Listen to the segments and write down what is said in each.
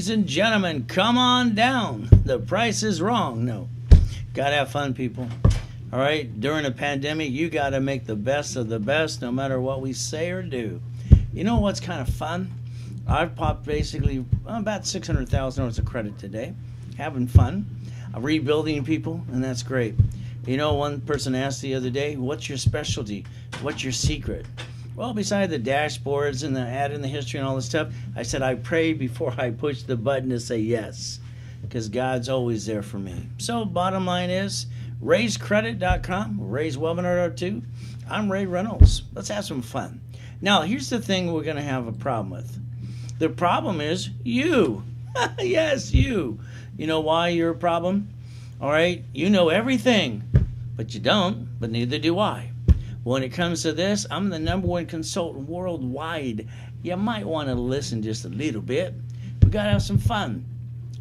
Ladies and gentlemen, come on down. The price is wrong. No. Gotta have fun, people. All right? During a pandemic, you gotta make the best of the best no matter what we say or do. You know what's kind of fun? I've popped basically about $600,000 of credit today. Having fun. I'm rebuilding people, and that's great. You know, one person asked the other day, what's your specialty? What's your secret? Well, beside the dashboards and the add in the history and all this stuff, I said I prayed before I pushed the button to say yes, because God's always there for me. So bottom line is, raisecredit.com, raisewebinar.2. I'm Ray Reynolds. Let's have some fun. Now, here's the thing we're going to have a problem with. The problem is you. Yes, you. You know why you're a problem? All right, you know everything, but you don't, but neither do I. When it comes to this, I'm the #1 consultant worldwide. You might want to listen just a little bit. We got to have some fun.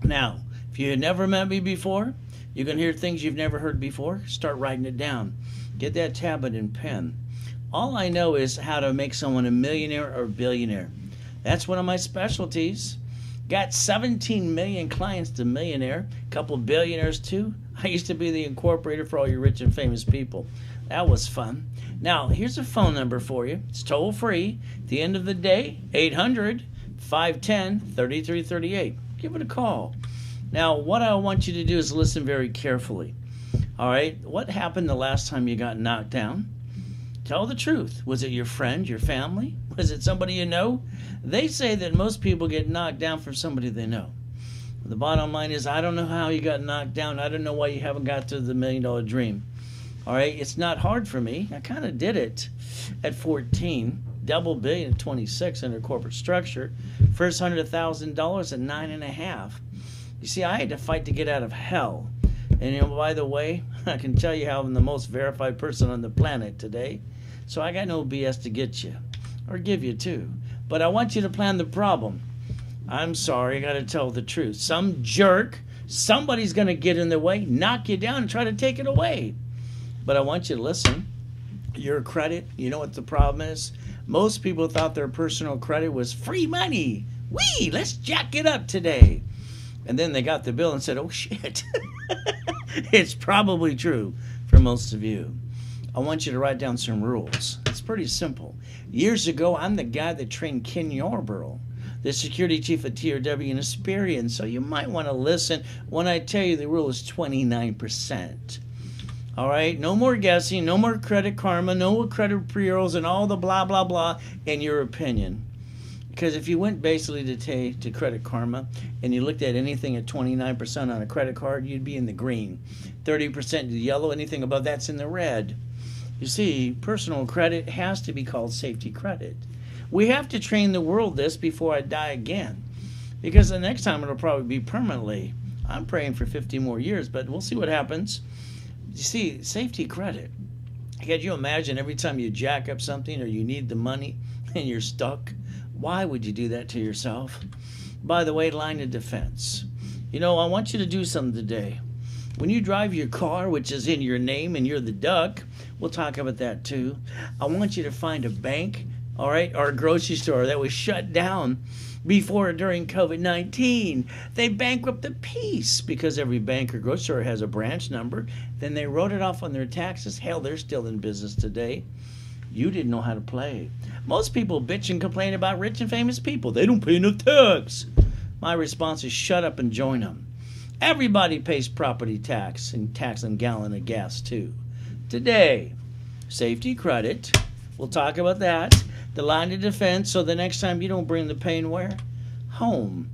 Now, if you had never met me before, you can hear things you've never heard before. Start writing it down. Get that tablet and pen. All I know is how to make someone a millionaire or billionaire. That's one of my specialties. Got 17 million clients to millionaire. A couple billionaires too. I used to be the incorporator for all your rich and famous people. That was fun. Now, here's a phone number for you. It's toll free. At the end of the day, 800-510-3338. Give it a call. Now, what I want you to do is listen very carefully. All right? What happened the last time you got knocked down? Tell the truth. Was it your friend, your family? Was it somebody you know? They say that most people get knocked down from somebody they know. The bottom line is, I don't know how you got knocked down. I don't know why you haven't got to the $1 million dream. All right, it's not hard for me. I kind of did it at 14, double billion at 26 under corporate structure. First $100,000 at 9.5. You see, I had to fight to get out of hell. And you know, by the way, I can tell you how I'm the most verified person on the planet today. So I got no BS to get you, or give you too. But I want you to plan the problem. I'm sorry, I got to tell the truth. Some jerk, somebody's going to get in the way, knock you down, and try to take it away. But I want you to listen. Your credit, you know what the problem is? Most people thought their personal credit was free money. Whee, let's jack it up today. And then they got the bill and said, oh shit. It's probably true for most of you. I want you to write down some rules. It's pretty simple. Years ago, I'm the guy that trained Ken Yarborough, the security chief at TRW in Hesperian. So you might want to listen when I tell you the rule is 29%. All right, no more guessing, no more credit karma, no more credit bureaus, and all the blah, blah, blah in your opinion. Because if you went basically to Credit Karma and you looked at anything at 29% on a credit card, you'd be in the green. 30% yellow, anything above that's in the red. You see, personal credit has to be called safety credit. We have to train the world this before I die again. Because the next time it'll probably be permanently. I'm praying for 50 more years, but we'll see what happens. You see, safety credit. Can you imagine every time you jack up something or you need the money and you're stuck? Why would you do that to yourself? By the way, line of defense. You know, I want you to do something today. When you drive your car, which is in your name and you're the duck, we'll talk about that too. I want you to find a bank, all right, or a grocery store that was shut down before or during COVID-19. They bankrupt the peace because every bank or grocery store has a branch number. Then they wrote it off on their taxes. Hell, they're still in business today. You didn't know how to play. Most people bitch and complain about rich and famous people. They don't pay enough tax. My response is shut up and join them. Everybody pays property tax and tax on a gallon of gas too. Today, safety credit. We'll talk about that. The line of defense, so the next time you don't bring the pain where? Home.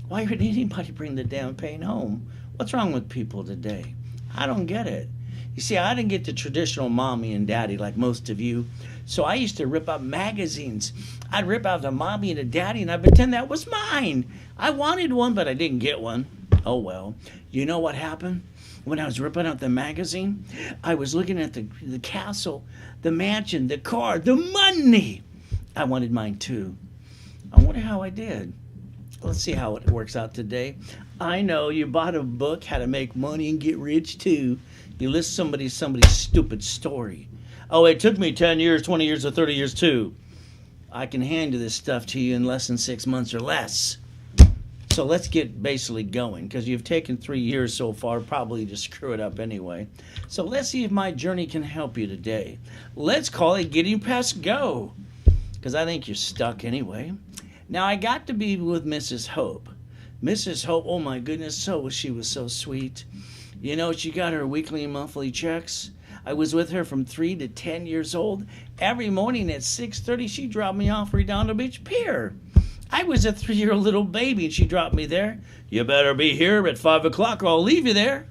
Why would anybody bring the damn pain home? What's wrong with people today? I don't get it. You see, I didn't get the traditional mommy and daddy like most of you. So I used to rip out magazines. I'd rip out the mommy and the daddy and I'd pretend that was mine. I wanted one, but I didn't get one. Oh well. You know what happened? When I was ripping out the magazine, I was looking at the castle, the mansion, the car, the money. I wanted mine too. I wonder how I did. Let's see how it works out today. I know you bought a book, How to Make Money and Get Rich Too. You list somebody's stupid story. Oh, it took me 10 years, 20 years, or 30 years too. I can hand this stuff to you in less than 6 months or less. So let's get basically going, because you've taken 3 years so far, probably to screw it up anyway. So let's see if my journey can help you today. Let's call it getting past go, because I think you're stuck anyway. Now, I got to be with Mrs. Hope. Mrs. Hope, oh my goodness, she was so sweet. You know, she got her weekly and monthly checks. I was with her from 3 to 10 years old. Every morning at 6:30, she dropped me off Redondo Beach Pier. I was a 3-year-old little baby, and she dropped me there. You better be here at 5 o'clock or I'll leave you there.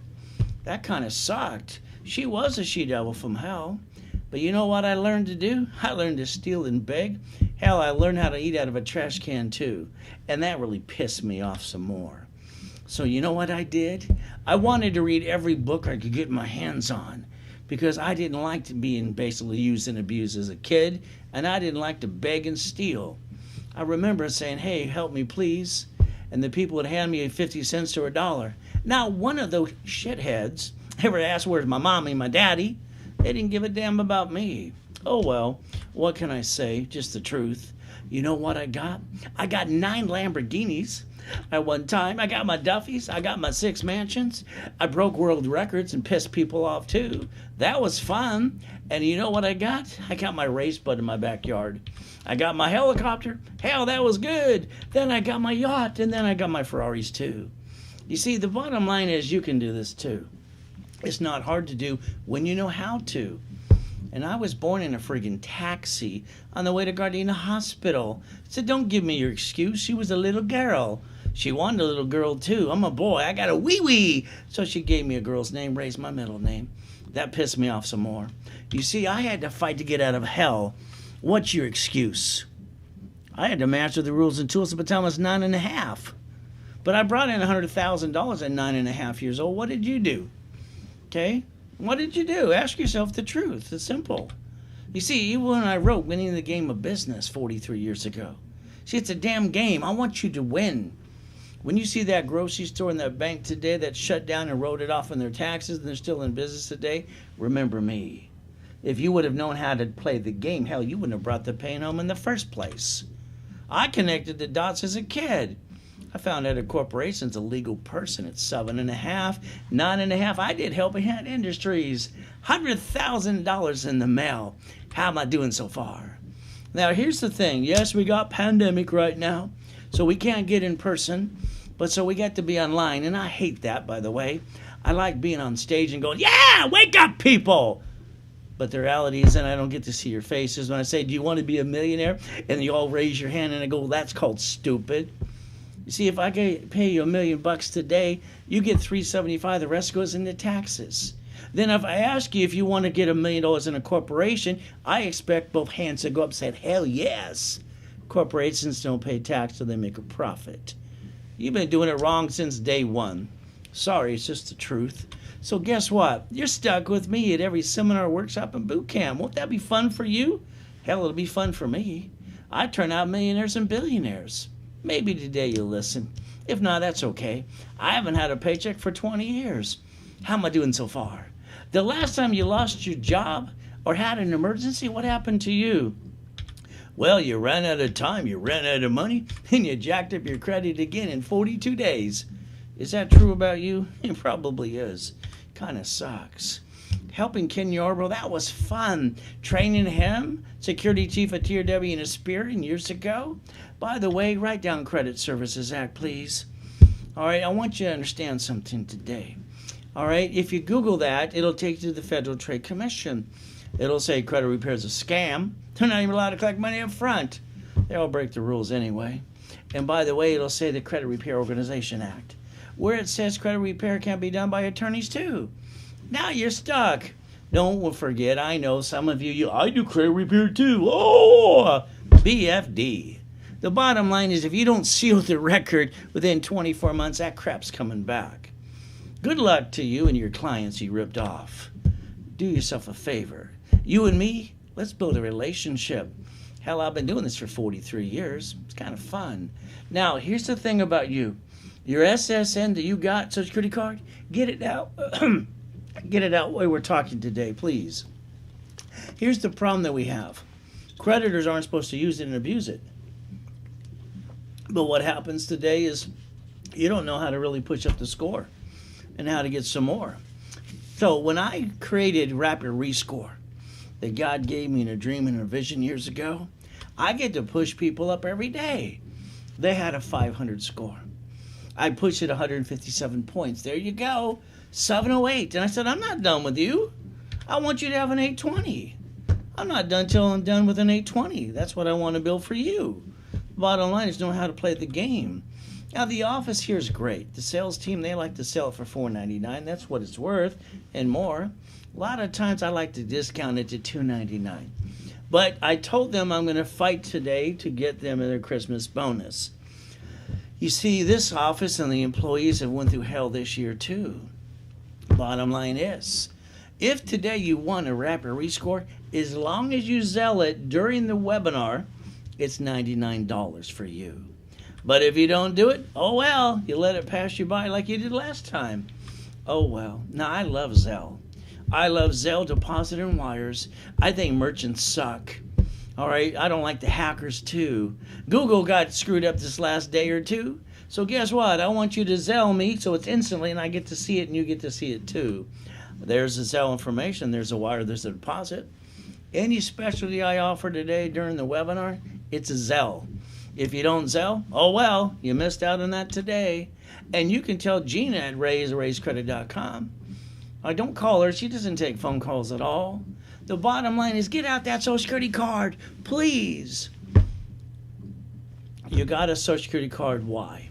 That kind of sucked. She was a she-devil from hell. But you know what I learned to do? I learned to steal and beg. Hell, I learned how to eat out of a trash can too. And that really pissed me off some more. So you know what I did? I wanted to read every book I could get my hands on, because I didn't like to be basically used and abused as a kid, and I didn't like to beg and steal. I remember saying, hey, help me please, and the people would hand me 50 cents to $1. Now, one of those shitheads ever asked where's my mommy and my daddy. They didn't give a damn about me. Oh well, what can I say? Just the truth. You know what I got? I got 9 Lamborghinis at one time. I got my Duffys. I got my 6 mansions. I broke world records and pissed people off too. That was fun. And you know what I got? I got my race boat in my backyard. I got my helicopter. Hell, that was good. Then I got my yacht, and then I got my Ferraris too. You see, the bottom line is you can do this too. It's not hard to do when you know how to. And I was born in a friggin' taxi on the way to Gardena Hospital. So don't give me your excuse. She was a little girl. She wanted a little girl too. I'm a boy. I got a wee-wee. So she gave me a girl's name, raised my middle name. That pissed me off some more. You see, I had to fight to get out of hell. What's your excuse? I had to master the rules and tools by the time I was 9.5. But I brought in $100,000 at 9.5 years old. What did you do? Okay? What did you do? Ask yourself the truth. It's simple. You see, even when I wrote Winning the Game of Business 43 years ago, see, it's a damn game. I want you to win. When you see that grocery store and that bank today that shut down and wrote it off on their taxes and they're still in business today, remember me. If you would have known how to play the game, hell, you wouldn't have brought the pain home in the first place. I connected the dots as a kid. I found out a corporation's a legal person at 7.5, 9.5. I did Helping Hand Industries. $100,000 in the mail. How am I doing so far? Now, here's the thing. Yes, we got pandemic right now, so we can't get in person, but so we got to be online, and I hate that, by the way. I like being on stage and going, yeah, wake up, people! But the reality is that I don't get to see your faces. When I say, do you want to be a millionaire? And you all raise your hand, and I go, well, that's called stupid. You see, if I pay you $1 million today, you get $375. The rest goes into taxes. Then if I ask you if you want to get $1 million in a corporation, I expect both hands to go up and say, hell yes. Corporations don't pay tax till they make a profit. You've been doing it wrong since day one. Sorry, it's just the truth. So guess what? You're stuck with me at every seminar, workshop, and boot camp. Won't that be fun for you? Hell, it'll be fun for me. I turn out millionaires and billionaires. Maybe today you'll listen. If not, that's okay. I haven't had a paycheck for 20 years. How am I doing so far? The last time you lost your job or had an emergency, what happened to you? Well, you ran out of time, you ran out of money, and you jacked up your credit again in 42 days. Is that true about you? It probably is. Kind of sucks. Helping Ken Yarbrough, that was fun. Training him, security chief at TRW in a Spearing years ago. By the way, write down Credit Services Act, please. All right, I want you to understand something today. All right, if you Google that, it'll take you to the Federal Trade Commission. It'll say credit repair is a scam. They're not even allowed to collect money up front. They all break the rules anyway. And by the way, it'll say the Credit Repair Organization Act, where it says credit repair can be done by attorneys too. Now you're stuck. Don't forget, I know some of you, I do credit repair too. Oh, BFD. The bottom line is if you don't seal the record within 24 months, that crap's coming back. Good luck to you and your clients you ripped off. Do yourself a favor. You and me, let's build a relationship. Hell, I've been doing this for 43 years. It's kind of fun. Now, here's the thing about you. Your SSN that you got, Social Security card, get it out. Get it out while we're talking today, please. Here's the problem that we have. Creditors aren't supposed to use it and abuse it. But what happens today is you don't know how to really push up the score and how to get some more. So when I created Rapid Rescore that God gave me in a dream and a vision years ago, I get to push people up every day. They had a 500 score. I pushed it 157 points. There you go, 708. And I said, I'm not done with you. I want you to have an 820. I'm not done till I'm done with an 820. That's what I want to build for you. Bottom line is know how to play the game. Now, the office here is great. The sales team, they like to sell it for $4.99. That's what it's worth and more. A lot of times I like to discount it to $2.99. But I told them I'm going to fight today to get them their Christmas bonus. You see, this office and the employees have went through hell this year too. Bottom line is, if today you want a Rapid Rescore, as long as you sell it during the webinar, it's $99 for you. But if you don't do it, oh well, you let it pass you by like you did last time. Oh well. Now, I love Zelle. I love Zelle deposit and wires. I think merchants suck. All right, I don't like the hackers too. Google got screwed up this last day or two. So guess what? I want you to Zelle me so it's instantly and I get to see it and you get to see it too. There's the Zelle information. There's a wire. There's a deposit. Any specialty I offer today during the webinar, it's a Zelle. If you don't Zelle, oh well, you missed out on that today. And you can tell Gina at raisecredit.com. Don't call her. She doesn't take phone calls at all. The bottom line is get out that Social Security card, please. You got a Social Security card. Why?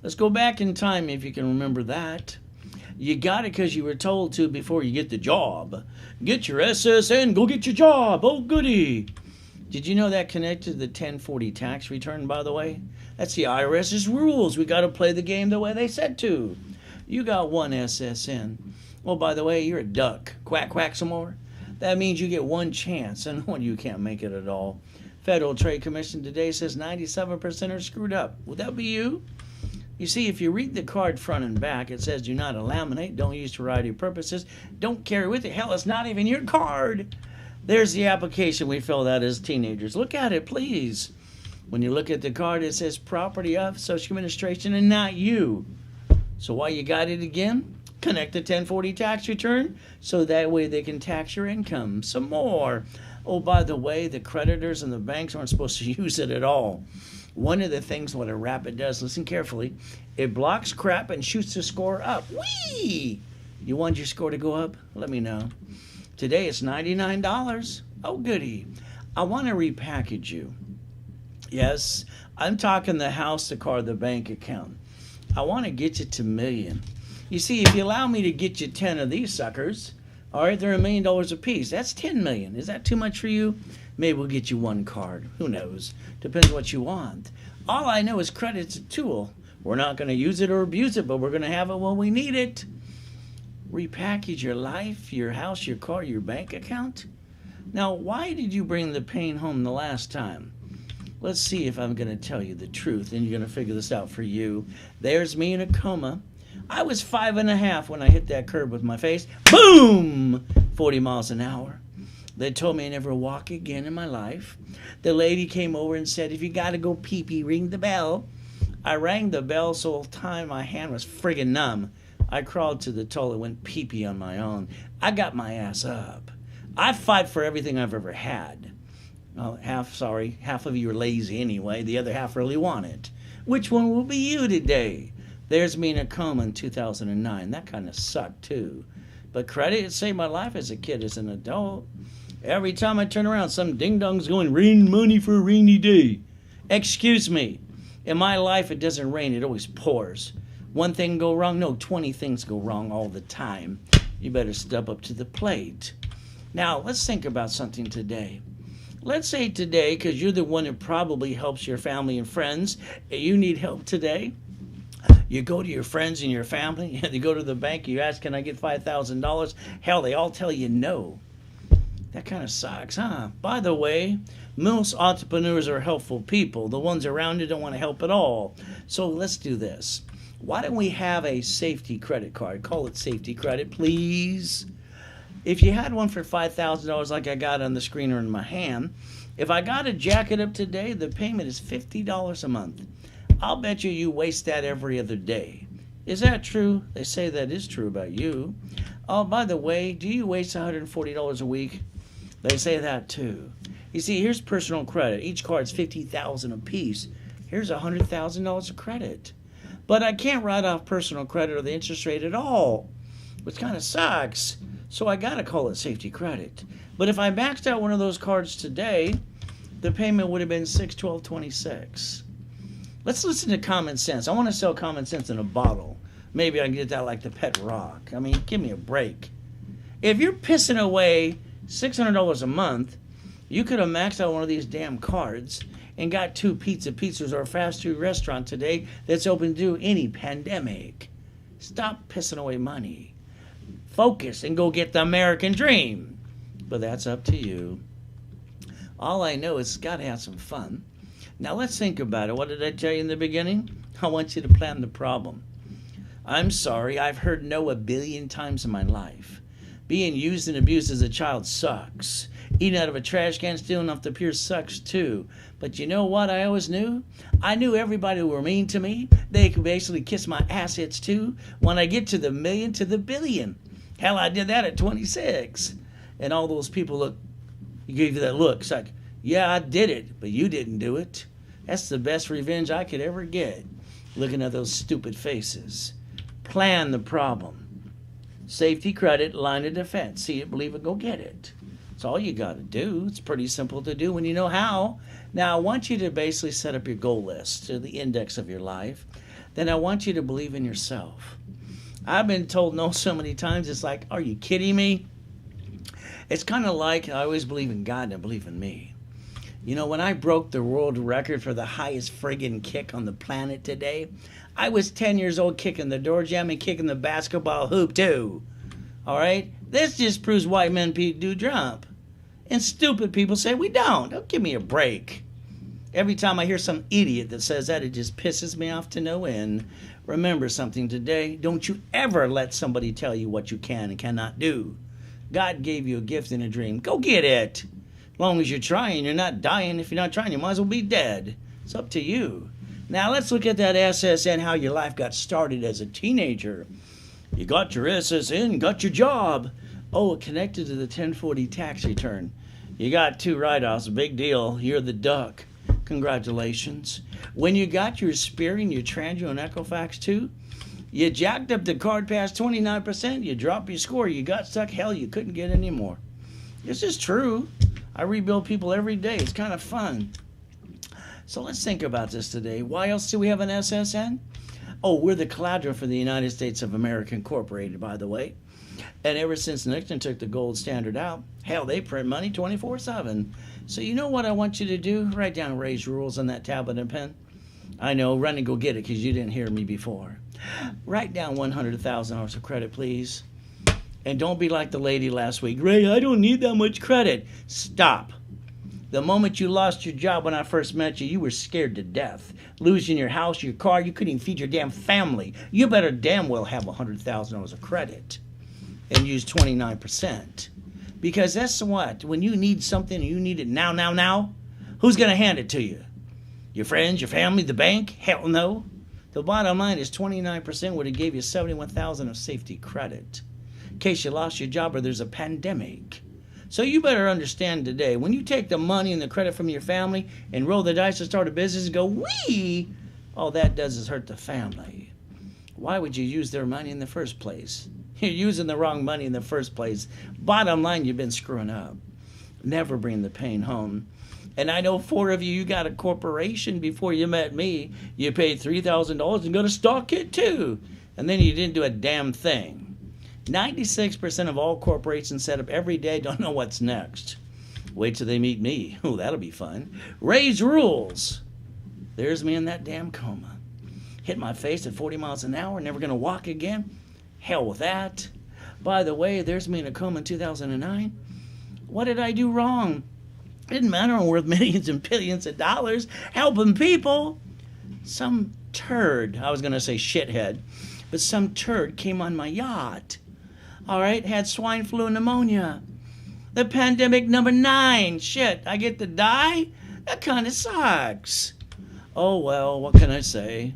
Let's go back in time if you can remember that. You got it because you were told to before you get the job. Get your SSN, go get your job. Oh, goody. Did you know that connected to the 1040 tax return, by the way? That's the IRS's rules. We got to play the game the way they said to. You got one SSN. Well, by the way, you're a duck. Quack, quack some more. That means you get one chance, and one you can't make it at all. Federal Trade Commission today says 97% are screwed up. Would that be you? You see, if you read the card front and back, it says do not laminate, don't use for variety of purposes, don't carry with you. Hell, it's not even your card. There's the application we filled out as teenagers. Look at it, please. When you look at the card, it says property of Social Administration and not you. So why you got it again? Connect the 1040 tax return so that way they can tax your income some more. Oh, by the way, the creditors and the banks aren't supposed to use it at all. One of the things what a Rapid does, listen carefully, it blocks crap and shoots the score up. Whee! You want your score to go up? Let me know. Today it's $99. Oh, goody. I want to repackage you. Yes, I'm talking the house, the car, the bank account. I want to get you to million. You see, if you allow me to get you 10 of these suckers, all right, they're $1 million a piece. That's 10 million. Is that too much for you? Maybe we'll get you one card. Who knows? Depends what you want. All I know is credit's a tool. We're not going to use it or abuse it, but we're going to have it when we need it. Repackage your life, your house, your car, your bank account. Now, why did you bring the pain home the last time? Let's see if I'm going to tell you the truth, and you're going to figure this out for you. There's me in a coma. I was 5.5 when I hit that curb with my face. Boom! 40 miles an hour. They told me I never walk again in my life. The lady came over and said, if you got to go pee-pee, ring the bell. I rang the bell so the time my hand was friggin' numb. I crawled to the toilet, went pee-pee on my own. I got my ass up. I fight for everything I've ever had. Well, half of you are lazy anyway. The other half really want it. Which one will be you today? There's me in a coma in 2009. That kind of sucked, too. But credit, it saved my life as a kid, as an adult. Every time I turn around, some ding-dong's going, rain money for a rainy day. Excuse me. In my life, it doesn't rain. It always pours. One thing go wrong? No, 20 things go wrong all the time. You better step up to the plate. Now, let's think about something today. Let's say today, because you're the one that probably helps your family and friends, you need help today. You go to your friends and your family, and you go to the bank, you ask, can I get $5,000? Hell, they all tell you no. That kind of sucks, huh? By the way, most entrepreneurs are helpful people. The ones around you don't want to help at all. So let's do this. Why don't we have a safety credit card? Call it safety credit, please. If you had one for $5,000 like I got on the screen or in my hand, if I got a jacket up today, the payment is $50 a month. I'll bet you waste that every other day. Is that true? They say that is true about you. Oh, by the way, do you waste $140 a week? They say that too. You see, here's personal credit. Each card's $50,000 a piece. Here's $100,000 of credit. But I can't write off personal credit or the interest rate at all, which kind of sucks. So I got to call it safety credit. But if I maxed out one of those cards today, the payment would have been $612.26. Let's listen to common sense. I want to sell common sense in a bottle. Maybe I can get that like the pet rock. I mean, give me a break. If you're pissing away $600 a month, you could have maxed out one of these damn cards and got 2 pizzas or a fast food restaurant today that's open to do any pandemic. Stop pissing away money. Focus and go get the American dream. But that's up to you. All I know is it's got to have some fun. Now let's think about it. What did I tell you in the beginning? I want you to plan the problem. I'm sorry, I've heard no a billion times in my life. Being used and abused as a child sucks. Eating out of a trash can, stealing off the pier sucks too. But you know what I always knew? I knew everybody who were mean to me, they could basically kiss my assets too when I get to the million to the billion. Hell, I did that at 26. And all those people look, you gave you that look. It's like, yeah, I did it, but you didn't do it. That's the best revenge I could ever get, looking at those stupid faces. Plan the problem. Safety credit, line of defense. See it, believe it, go get it. That's all you got to do. It's pretty simple to do when you know how. Now, I want you to basically set up your goal list, to the index of your life. Then I want you to believe in yourself. I've been told no so many times, it's like, are you kidding me? It's kind of like I always believe in God and I believe in me. You know, when I broke the world record for the highest friggin' kick on the planet today, I was 10 years old kicking the door jam and kicking the basketball hoop too. All right? This just proves white men do jump. And stupid people say we don't. Don't give me a break. Every time I hear some idiot that says that, it just pisses me off to no end. Remember something today. Don't you ever let somebody tell you what you can and cannot do. God gave you a gift and a dream. Go get it. As long as you're trying, you're not dying. If you're not trying, you might as well be dead. It's up to you. Now let's look at that SSN, how your life got started as a teenager. You got your SSN, got your job. Oh, connected to the 1040 tax return. You got 2 write-offs, a big deal. You're the duck. Congratulations. When you got your Experian, your Trangio, and Equifax too, you jacked up the card past 29%, you dropped your score, you got stuck, hell, you couldn't get any more. This is true. I rebuild people every day. It's kind of fun. So let's think about this today. Why else do we have an SSN? Oh, we're the collateral for the United States of America Incorporated, by the way. And ever since Nixon took the gold standard out, hell, they print money 24/7. So you know what I want you to do? Write down Ray's rules on that tablet and pen. I know, run and go get it because you didn't hear me before. Write down $100,000 of credit, please. And don't be like the lady last week. Ray, I don't need that much credit. Stop. The moment you lost your job when I first met you, you were scared to death. Losing your house, your car, you couldn't even feed your damn family. You better damn well have $100,000 of credit and use 29%. Because that's what? When you need something and you need it now, who's going to hand it to you? Your friends, your family, the bank? Hell no. The bottom line is 29% would have gave you $71,000 of safety credit in case you lost your job or there's a pandemic. So you better understand today, when you take the money and the credit from your family and roll the dice to start a business and go, wee, all that does is hurt the family. Why would you use their money in the first place? You're using the wrong money in the first place. Bottom line, you've been screwing up. Never bring the pain home. And I know 4 of you got a corporation before you met me. You paid $3,000 and got a stock kit too. And then you didn't do a damn thing. 96% of all corporations set up every day don't know what's next. Wait till they meet me. Oh, that'll be fun. Ray's rules. There's me in that damn coma. Hit my face at 40 miles an hour, never going to walk again. Hell with that. By the way, there's me in a coma in 2009. What did I do wrong? It didn't matter, I'm worth millions and billions of dollars helping people. Some turd, I was going to say shithead, but some turd came on my yacht. All right, had swine flu and pneumonia. The pandemic number 9. Shit, I get to die? That kind of sucks. Oh, well, what can I say?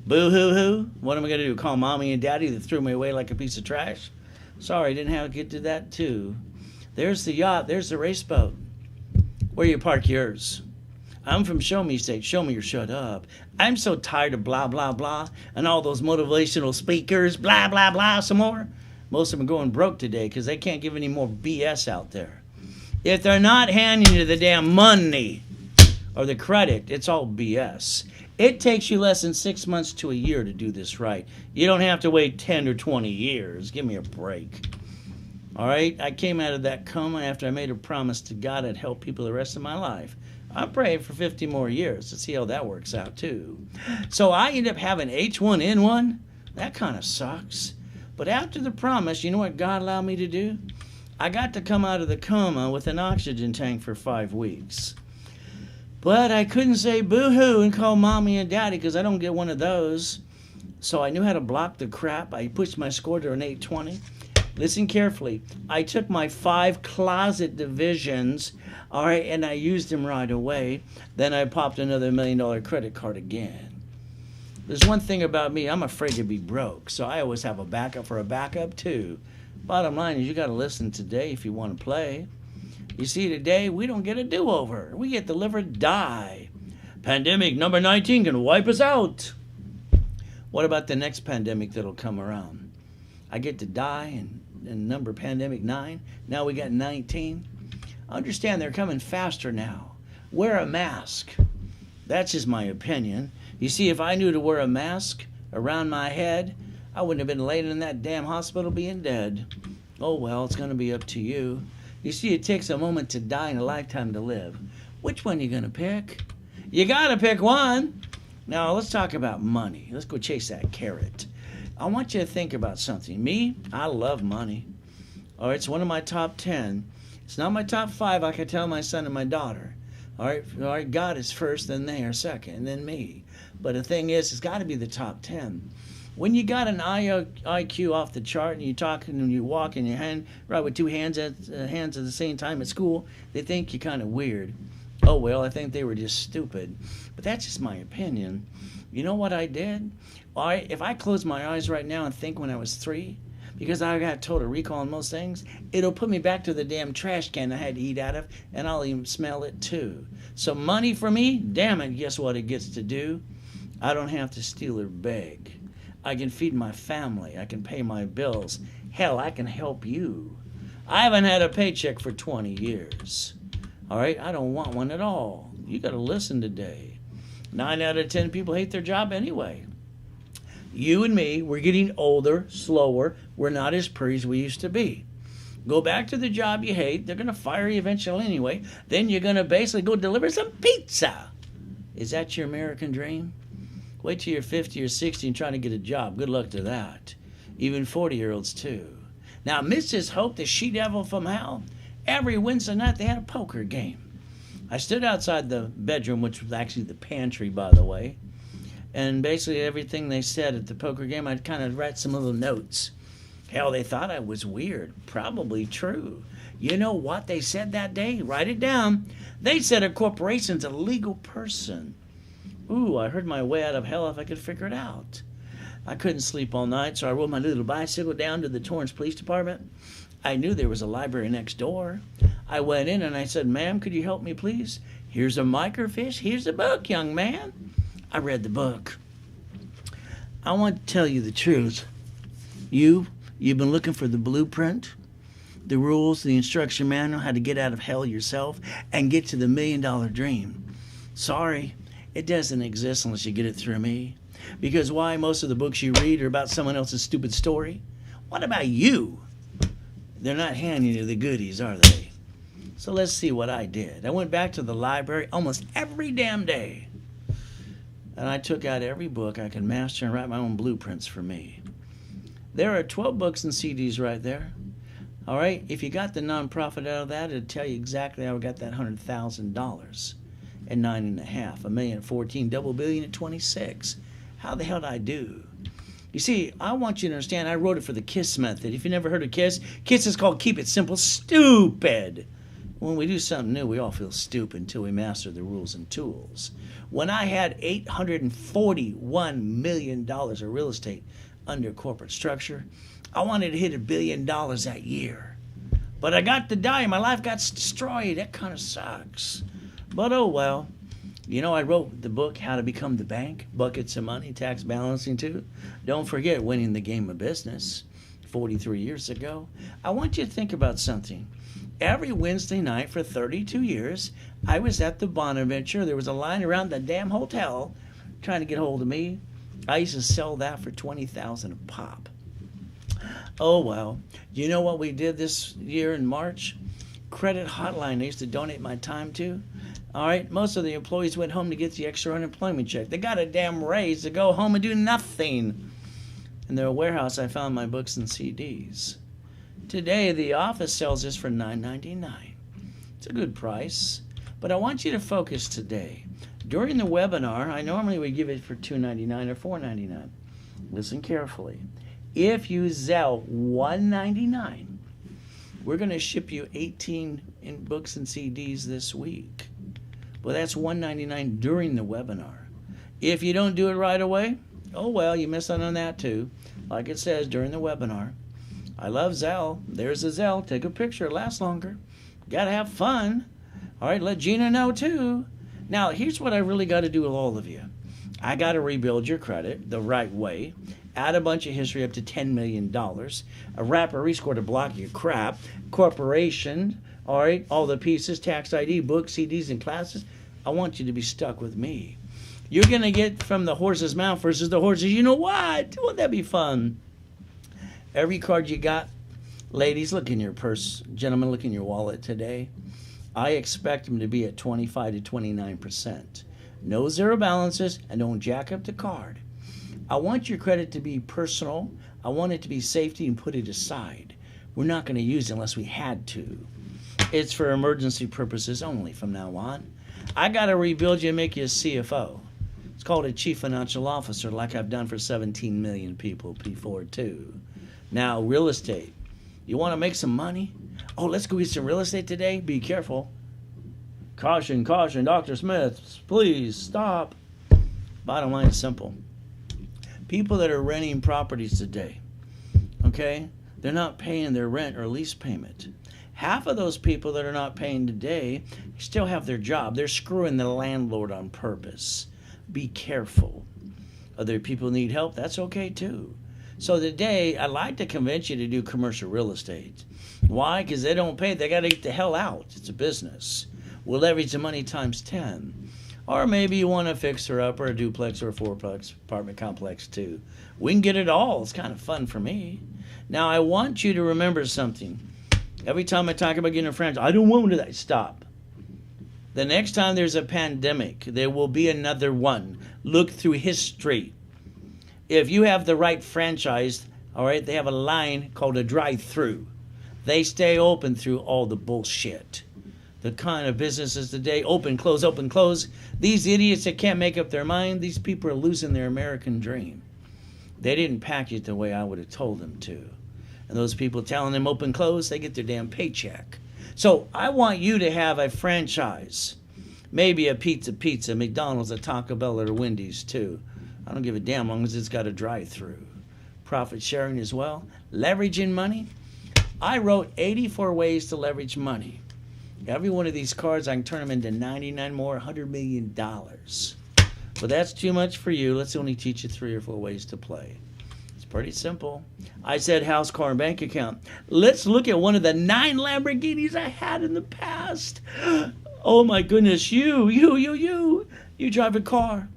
Boo-hoo-hoo. What am I going to do? Call mommy and daddy that threw me away like a piece of trash? Sorry, I didn't have to get to that, too. There's the yacht. There's the race boat. Where you park yours? I'm from Show Me State. Show me or shut up. I'm so tired of blah, blah, blah, and all those motivational speakers, blah, blah, blah, some more. Most of them are going broke today because they can't give any more BS out there. If they're not handing you the damn money or the credit, it's all BS. It takes you less than 6 months to a year to do this right. You don't have to wait 10 or 20 years. Give me a break. All right? I came out of that coma after I made a promise to God I'd help people the rest of my life. I prayed for 50 more years to see how that works out, too. So I end up having H1N1. That kind of sucks. But after the promise, you know what God allowed me to do? I got to come out of the coma with an oxygen tank for 5 weeks. But I couldn't say boo-hoo and call mommy and daddy because I don't get one of those. So I knew how to block the crap. I pushed my score to an 820. Listen carefully. I took my 5 closet divisions, all right, and I used them right away. Then I popped another $1 million credit card again. There's one thing about me. I'm afraid to be broke, so I always have a backup for a backup, too. Bottom line is you got to listen today if you want to play. You see, today, we don't get a do-over. We get to live or die. Pandemic number 19 can wipe us out. What about the next pandemic that'll come around? I get to die in number pandemic 9. Now we got 19. Understand they're coming faster now. Wear a mask. That's just my opinion. You see, if I knew to wear a mask around my head, I wouldn't have been laying in that damn hospital being dead. Oh, well, it's going to be up to you. You see, it takes a moment to die and a lifetime to live. Which one are you going to pick? You got to pick one. Now, let's talk about money. Let's go chase that carrot. I want you to think about something. Me, I love money. All right, it's one of my top 10. It's not my top 5 like I tell my son and my daughter. All right, God is first, then they are second, and then me. But the thing is, it's got to be the top 10. When you got an IQ off the chart and you're talking and you walk and your hand right with 2 hands at the same time at school, they think you're kind of weird. Oh, well, I think they were just stupid. But that's just my opinion. You know what I did? If I close my eyes right now and think when I was 3, because I got total recall on most things, it'll put me back to the damn trash can I had to eat out of, and I'll even smell it too. So money for me, damn it, guess what it gets to do? I don't have to steal or beg. I can feed my family. I can pay my bills. Hell, I can help you. I haven't had a paycheck for 20 years. All right? I don't want one at all. You got to listen today. 9 out of 10 people hate their job anyway. You and me, we're getting older, slower. We're not as pretty as we used to be. Go back to the job you hate. They're going to fire you eventually anyway. Then you're going to basically go deliver some pizza. Is that your American dream? Wait till you're 50 or 60 and trying to get a job. Good luck to that. Even 40-year-olds, too. Now, Mrs. Hope, the she-devil from hell, every Wednesday night they had a poker game. I stood outside the bedroom, which was actually the pantry, by the way, and basically everything they said at the poker game, I'd kind of write some little notes. Hell, they thought I was weird. Probably true. You know what they said that day? Write it down. They said a corporation's a legal person. Ooh, I heard my way out of hell if I could figure it out. I couldn't sleep all night, so I rode my little bicycle down to the Torrance Police Department. I knew there was a library next door. I went in and I said, "Ma'am, could you help me, please? Here's a microfiche. Here's a book, young man." I read the book. I want to tell you the truth. You've been looking for the blueprint, the rules, the instruction manual, how to get out of hell yourself and get to the $1 million dream. Sorry. It doesn't exist unless you get it through me. Because why? Most of the books you read are about someone else's stupid story. What about you? They're not handing you the goodies, are they? So let's see what I did. I went back to the library almost every damn day. And I took out every book I could master and write my own blueprints for me. There are 12 books and CDs right there. All right? If you got the nonprofit out of that, it'll tell you exactly how I got that $100,000. At 9.5, $1 million at 14, double billion at 26. How the hell did I do? You see, I want you to understand, I wrote it for the KISS method. If you never heard of KISS, KISS is called Keep It Simple Stupid. When we do something new, we all feel stupid until we master the rules and tools. When I had $841 million of real estate under corporate structure, I wanted to hit $1 billion that year. But I got to die. My life got destroyed. That kind of sucks. But oh well. You know, I wrote the book, How to Become the Bank, Buckets of Money, Tax Balancing too. Don't forget winning the game of business 43 years ago. I want you to think about something. Every Wednesday night for 32 years, I was at the Bonaventure. There was a line around the damn hotel trying to get hold of me. I used to sell that for $20,000 a pop. Oh, well. You know what we did this year in March? Credit hotline I used to donate my time to. All right, most of the employees went home to get the extra unemployment check. They got a damn raise to go home and do nothing. In their warehouse, I found my books and CDs. Today, the office sells this for $9.99. It's a good price, but I want you to focus today. During the webinar, I normally would give it for $2.99 or $4.99. Listen carefully. If you Zelle $1.99, we're going to ship you 18 in books and CDs this week. Well, that's $1.99 during the webinar. If you don't do it right away, oh well, you miss out on that too. Like it says during the webinar. I love Zelle. There's a Zelle. Take a picture. It lasts longer. Got to have fun. All right, let Gina know too. Now, here's what I really got to do with all of you. I got to rebuild your credit the right way. Add a bunch of history up to $10 million. A rapper rescore to block your crap. Corporation. All right, all the pieces, tax ID, books, CDs, and classes. I want you to be stuck with me. You're going to get from the horse's mouth versus the horse's. You know what? Wouldn't that be fun? Every card you got, ladies, look in your purse. Gentlemen, look in your wallet today. I expect them to be at 25 to 29%. No zero balances, and don't jack up the card. I want your credit to be personal. I want it to be safety and put it aside. We're not going to use it unless we had to. It's for emergency purposes only from now on. I got to rebuild you and make you a CFO. It's called a Chief Financial Officer, like I've done for 17 million people before too. Now, real estate. You want to make some money? Oh, let's go get some real estate today? Be careful. Caution, caution, Dr. Smith, please stop. Bottom line is simple. People that are renting properties today, okay, they're not paying their rent or lease payment. Half of those people that are not paying today still have their job. They're screwing the landlord on purpose. Be careful. Other people need help. That's okay too. So today, I'd like to convince you to do commercial real estate. Why? Because they don't pay. They got to get the hell out. It's a business. We'll leverage the money times 10. Or maybe you want a fixer up or a duplex or a fourplex apartment complex too. We can get it all. It's kind of fun for me. Now, I want you to remember something. Every time I talk about getting a franchise, I don't want to do that. Stop. The next time there's a pandemic, there will be another one. Look through history. If you have the right franchise, all right, they have a line called a drive-through. They stay open through all the bullshit. The kind of businesses today, open, close, open, close. These idiots that can't make up their mind, these people are losing their American dream. They didn't package it the way I would have told them to. And those people telling them open, close, they get their damn paycheck. So I want you to have a franchise. Maybe a pizza, McDonald's, a Taco Bell, or a Wendy's too. I don't give a damn as long as it's got a drive-through. Profit sharing as well. Leveraging money. I wrote 84 ways to leverage money. Every one of these cards, I can turn them into 99 more, $100 million. But that's too much for you. Let's only teach you 3 or 4 ways to play. It's pretty simple. I said house, car, and bank account. Let's look at one of the 9 Lamborghinis I had in the past. Oh my goodness, you drive a car.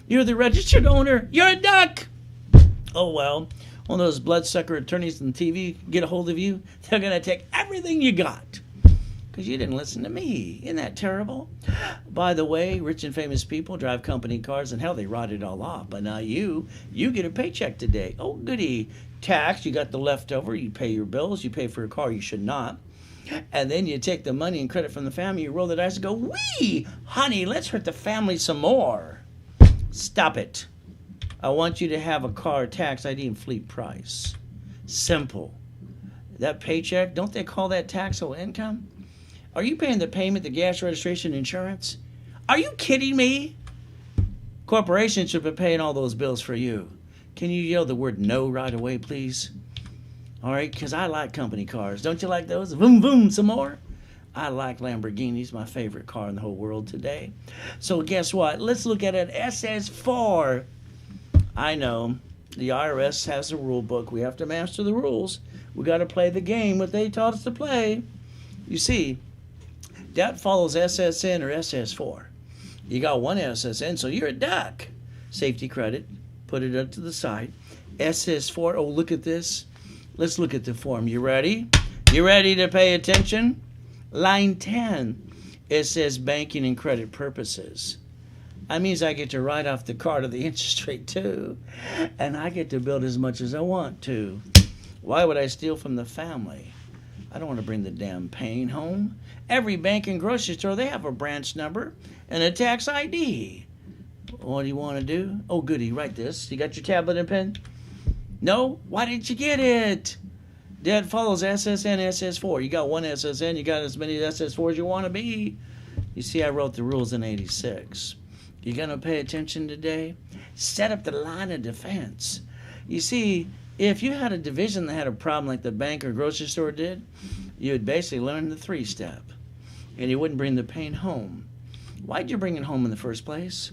You're the registered owner. You're a duck. Oh well, one of those bloodsucker attorneys on TV get a hold of you. They're going to take everything you got. Because you didn't listen to me. Isn't that terrible? By the way, rich and famous people drive company cars, and hell, they rot it all off. But now you get a paycheck today. Oh, goody. Tax, you got the leftover. You pay your bills. You pay for a car you should not. And then you take the money and credit from the family. You roll the dice and go, wee, honey, let's hurt the family some more. Stop it. I want you to have a car, tax ID, and fleet price. Simple. That paycheck, don't they call that taxable income? Are you paying the payment, the gas registration, insurance? Are you kidding me? Corporations should be paying all those bills for you. Can you yell the word no right away, please? All right, because I like company cars. Don't you like those? Boom, boom, some more. I like Lamborghinis, my favorite car in the whole world today. So guess what? Let's look at an SS4. I know the IRS has a rule book. We have to master the rules. We got to play the game what they taught us to play. You see, that follows SSN or SS4. You got one SSN, so you're a duck. Safety credit, put it up to the side. SS4, oh, look at this. Let's look at the form. You ready? You ready to pay attention? Line 10, it says banking and credit purposes. That means I get to write off the card of the interest rate too. And I get to build as much as I want to. Why would I steal from the family? I don't want to bring the damn pain home. Every bank and grocery store, they have a branch number and a tax ID. What do you want to do? Oh, goody, write this. You got your tablet and pen? No? Why didn't you get it? That follows SSN, SS4. You got one SSN, you got as many SS4 as you want to be. You see, I wrote the rules in 86. You going to pay attention today? Set up the line of defense. You see, if you had a division that had a problem like the bank or grocery store did, you would basically learn the 3-step. And you wouldn't bring the pain home. Why'd you bring it home in the first place?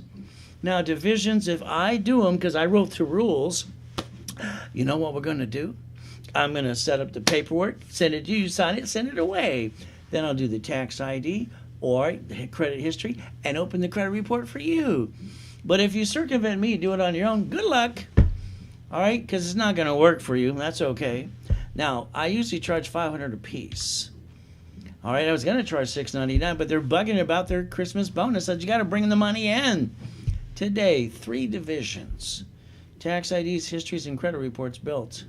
Now, divisions, if I do them, because I wrote the rules, you know what we're going to do? I'm going to set up the paperwork, send it to you, sign it, send it away. Then I'll do the tax ID or credit history and open the credit report for you. But if you circumvent me, do it on your own, good luck. All right? Because it's not going to work for you. That's okay. Now, I usually charge $500 a piece. All right? I was going to charge $699, but they're bugging about their Christmas bonus. So you got to bring the money in. Today, 3 divisions. Tax IDs, histories, and credit reports built.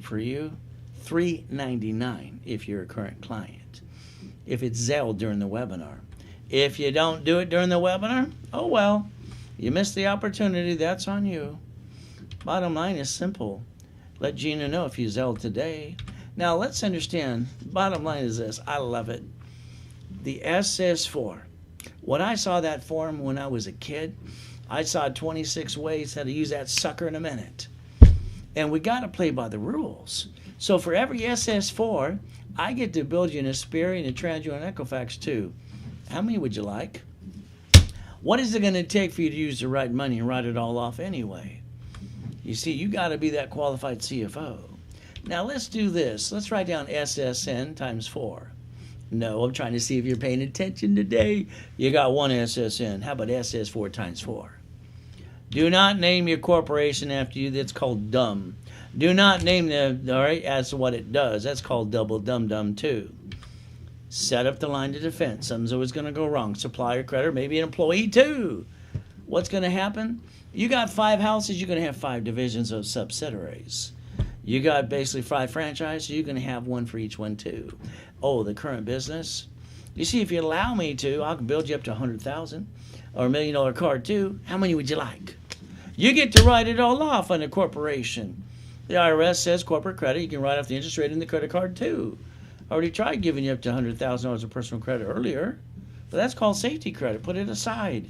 For you, $399 if you're a current client. If it's Zelle during the webinar. If you don't do it during the webinar, oh well, you missed the opportunity. That's on you. Bottom line is simple. Let Gina know if you Zelle today. Now let's understand. Bottom line is this. I love it. The SS4. When I saw that form when I was a kid, I saw 26 ways how to use that sucker in a minute. And we got to play by the rules. So for every SS4, I get to build you an Asperian, a Transio, and Equifax too. How many would you like? What is it going to take for you to use the right money and write it all off anyway? You see, you got to be that qualified CFO. Now let's do this. Let's write down SSN times 4. No, I'm trying to see if you're paying attention today. You got one SSN. How about SS4 times 4? Do not name your corporation after you. That's called dumb. Do not name them, all right, as to what it does. That's called double dum-dum too. Set up the line of defense. Something's always going to go wrong. Supplier, creditor, maybe an employee too. What's going to happen? You got 5 houses, you're going to have 5 divisions of subsidiaries. You got basically 5 franchises, you're going to have one for each one too. Oh, the current business? You see, if you allow me to, I can build you up to $100,000 or $1 million card too. How many would you like? You get to write it all off on a corporation. The IRS says corporate credit, you can write off the interest rate in the credit card too. I already tried giving you up to $100,000 of personal credit earlier, but that's called safety credit. Put it aside.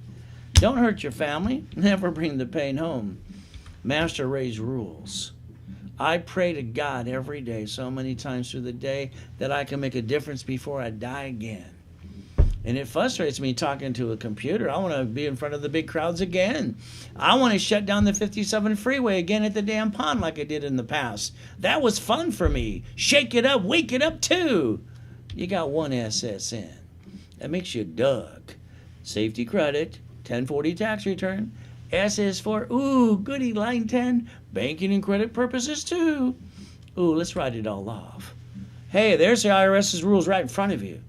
Don't hurt your family. Never bring the pain home. Master Ray's rules. I pray to God every day, so many times through the day, that I can make a difference before I die again. And it frustrates me talking to a computer. I want to be in front of the big crowds again. I want to shut down the 57 freeway again at the damn pond like I did in the past. That was fun for me. Shake it up, wake it up too. You got one SSN. That makes you Doug. Safety credit, 1040 tax return, SS4, ooh, goody, line 10, banking and credit purposes too. Ooh, let's write it all off. Hey, there's the IRS's rules right in front of you.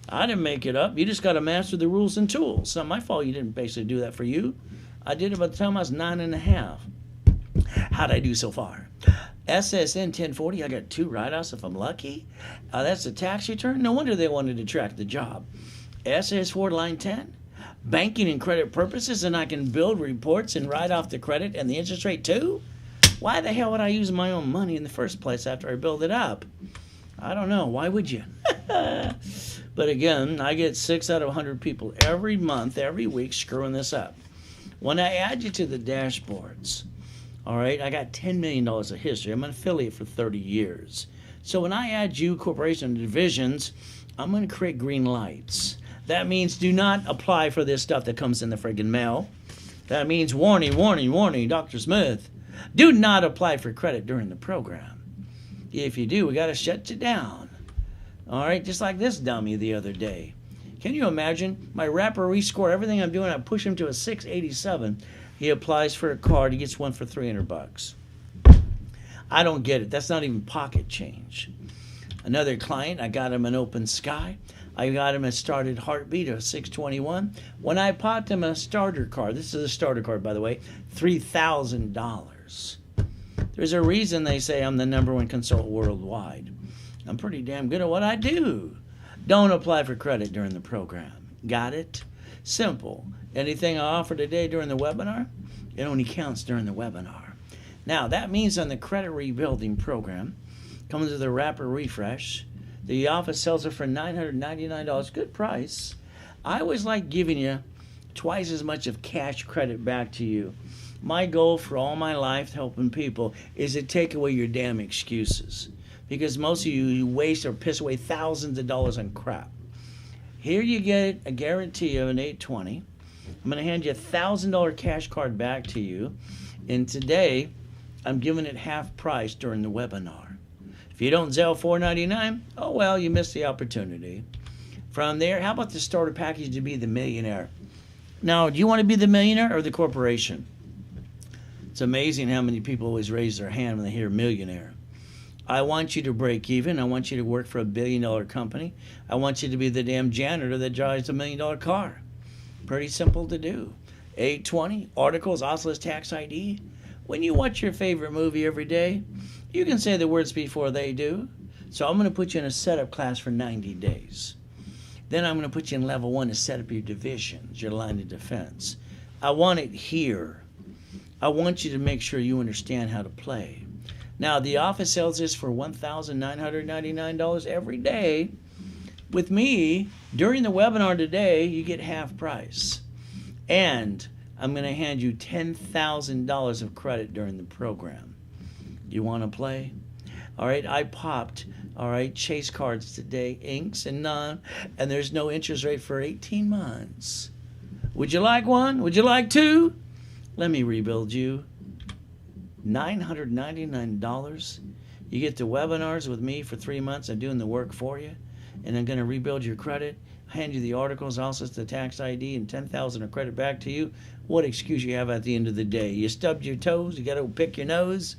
I didn't make it up. You just got to master the rules and tools. It's not my fault you didn't basically do that for you. I did it by the time I was 9.5. How'd I do so far? SSN 1040, I got 2 write-offs if I'm lucky. That's the tax return. No wonder they wanted to track the job. SS4 line 10, banking and credit purposes, and I can build reports and write off the credit and the interest rate too? Why the hell would I use my own money in the first place after I build it up? I don't know. Why would you? But again, I get 6 out of 100 people every month, every week screwing this up. When I add you to the dashboards, all right, I got $10 million of history. I'm an affiliate for 30 years. So when I add you, corporation divisions, I'm going to create green lights. That means do not apply for this stuff that comes in the friggin' mail. That means warning, warning, warning, Dr. Smith. Do not apply for credit during the program. If you do, we got to shut you down. All right, just like this dummy the other day. Can you imagine? My rapper score, everything I'm doing, I push him to a 687. He applies for a card. He gets one for $300. I don't get it. That's not even pocket change. Another client, I got him an Open Sky. I got him a Started Heartbeat of 621. When I popped him a starter card, this is a starter card, by the way, $3,000. There's a reason they say I'm the #1 consultant worldwide. I'm pretty damn good at what I do. Don't apply for credit during the program. Got it? Simple. Anything I offer today during the webinar, it only counts during the webinar. Now, that means on the credit rebuilding program, comes with a wrapper refresh. The office sells it for $999, good price. I always like giving you twice as much of cash credit back to you. My goal for all my life helping people is to take away your damn excuses. Because most of you waste or piss away thousands of dollars on crap. Here you get a guarantee of an 820. I'm going to hand you a $1,000 cash card back to you. And today, I'm giving it half price during the webinar. If you don't Zelle $4.99, oh well, you missed the opportunity. From there, how about the starter package to be the millionaire? Now, do you want to be the millionaire or the corporation? It's amazing how many people always raise their hand when they hear millionaire. I want you to break even. I want you to work for $1 billion company. I want you to be the damn janitor that drives a $1 million car. Pretty simple to do. 820, articles, Oslo's tax ID. When you watch your favorite movie every day, you can say the words before they do. So I'm going to put you in a setup class for 90 days. Then I'm going to put you in level 1 to set up your divisions, your line of defense. I want it here. I want you to make sure you understand how to play. Now, the office sells this for $1,999 every day. With me, during the webinar today, you get half price. And I'm going to hand you $10,000 of credit during the program. You want to play? All right, I popped, all right, Chase cards today, inks and none, and there's no interest rate for 18 months. Would you like one? Would you like two? Let me rebuild you. $999. You get the webinars with me for 3 months. I'm doing the work for you, and I'm going to rebuild your credit. Hand you the articles, also the tax ID, and $10,000 of credit back to you. What excuse you have at the end of the day? You stubbed your toes. You got to pick your nose.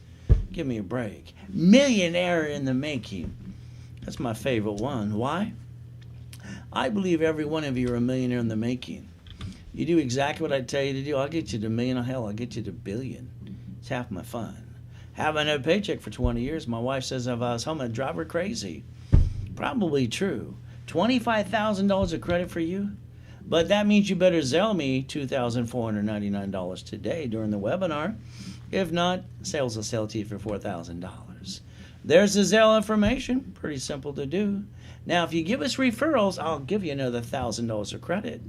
Give me a break. Millionaire in the making. That's my favorite one. Why? I believe every one of you are a millionaire in the making. You do exactly what I tell you to do. I'll get you to $1 million. Hell, I'll get you to $1 billion. It's half my fun. Haven't had a paycheck for 20 years. My wife says if I was home, I'd drive her crazy. Probably true. $25,000 of credit for you? But that means you better Zelle me $2,499 today during the webinar. If not, sales will sell to you for $4,000. There's the Zelle information. Pretty simple to do. Now, if you give us referrals, I'll give you another $1,000 of credit.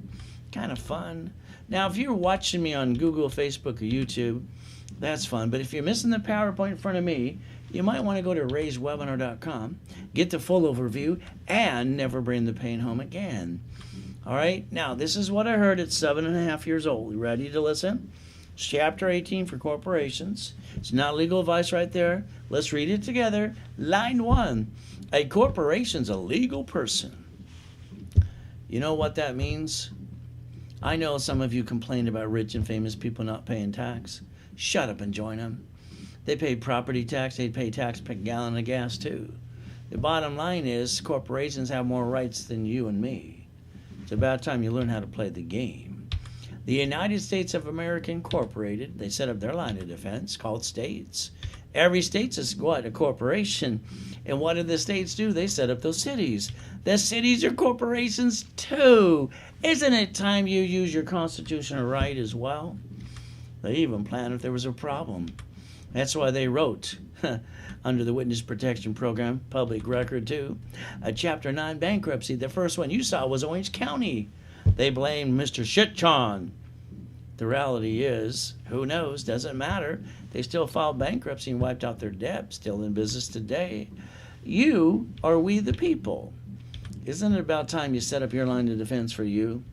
Kind of fun. Now, if you're watching me on Google, Facebook, or YouTube, that's fun. But if you're missing the PowerPoint in front of me, you might want to go to raisewebinar.com, get the full overview, and never bring the pain home again. All right? Now, this is what I heard at 7.5 years old. You ready to listen? It's Chapter 18 for corporations. It's not legal advice right there. Let's read it together. Line 1. A corporation's a legal person. You know what that means? I know some of you complained about rich and famous people not paying tax. Shut up and join them. They pay property tax. They pay tax per gallon of gas, too. The bottom line is corporations have more rights than you and me. It's about time you learn how to play the game. The United States of America Incorporated, they set up their line of defense called states. Every state is what? A corporation. And what do the states do? They set up those cities. The cities are corporations too. Isn't it time you use your constitutional right as well? They even planned if there was a problem. That's why they wrote, under the Witness Protection Program, public record too. A Chapter 9 bankruptcy. The first one you saw was Orange County. They blamed Mr. Shitchan. The reality is, who knows, doesn't matter. They still filed bankruptcy and wiped out their debt, still in business today. You are we the people. Isn't it about time you set up your line of defense for you?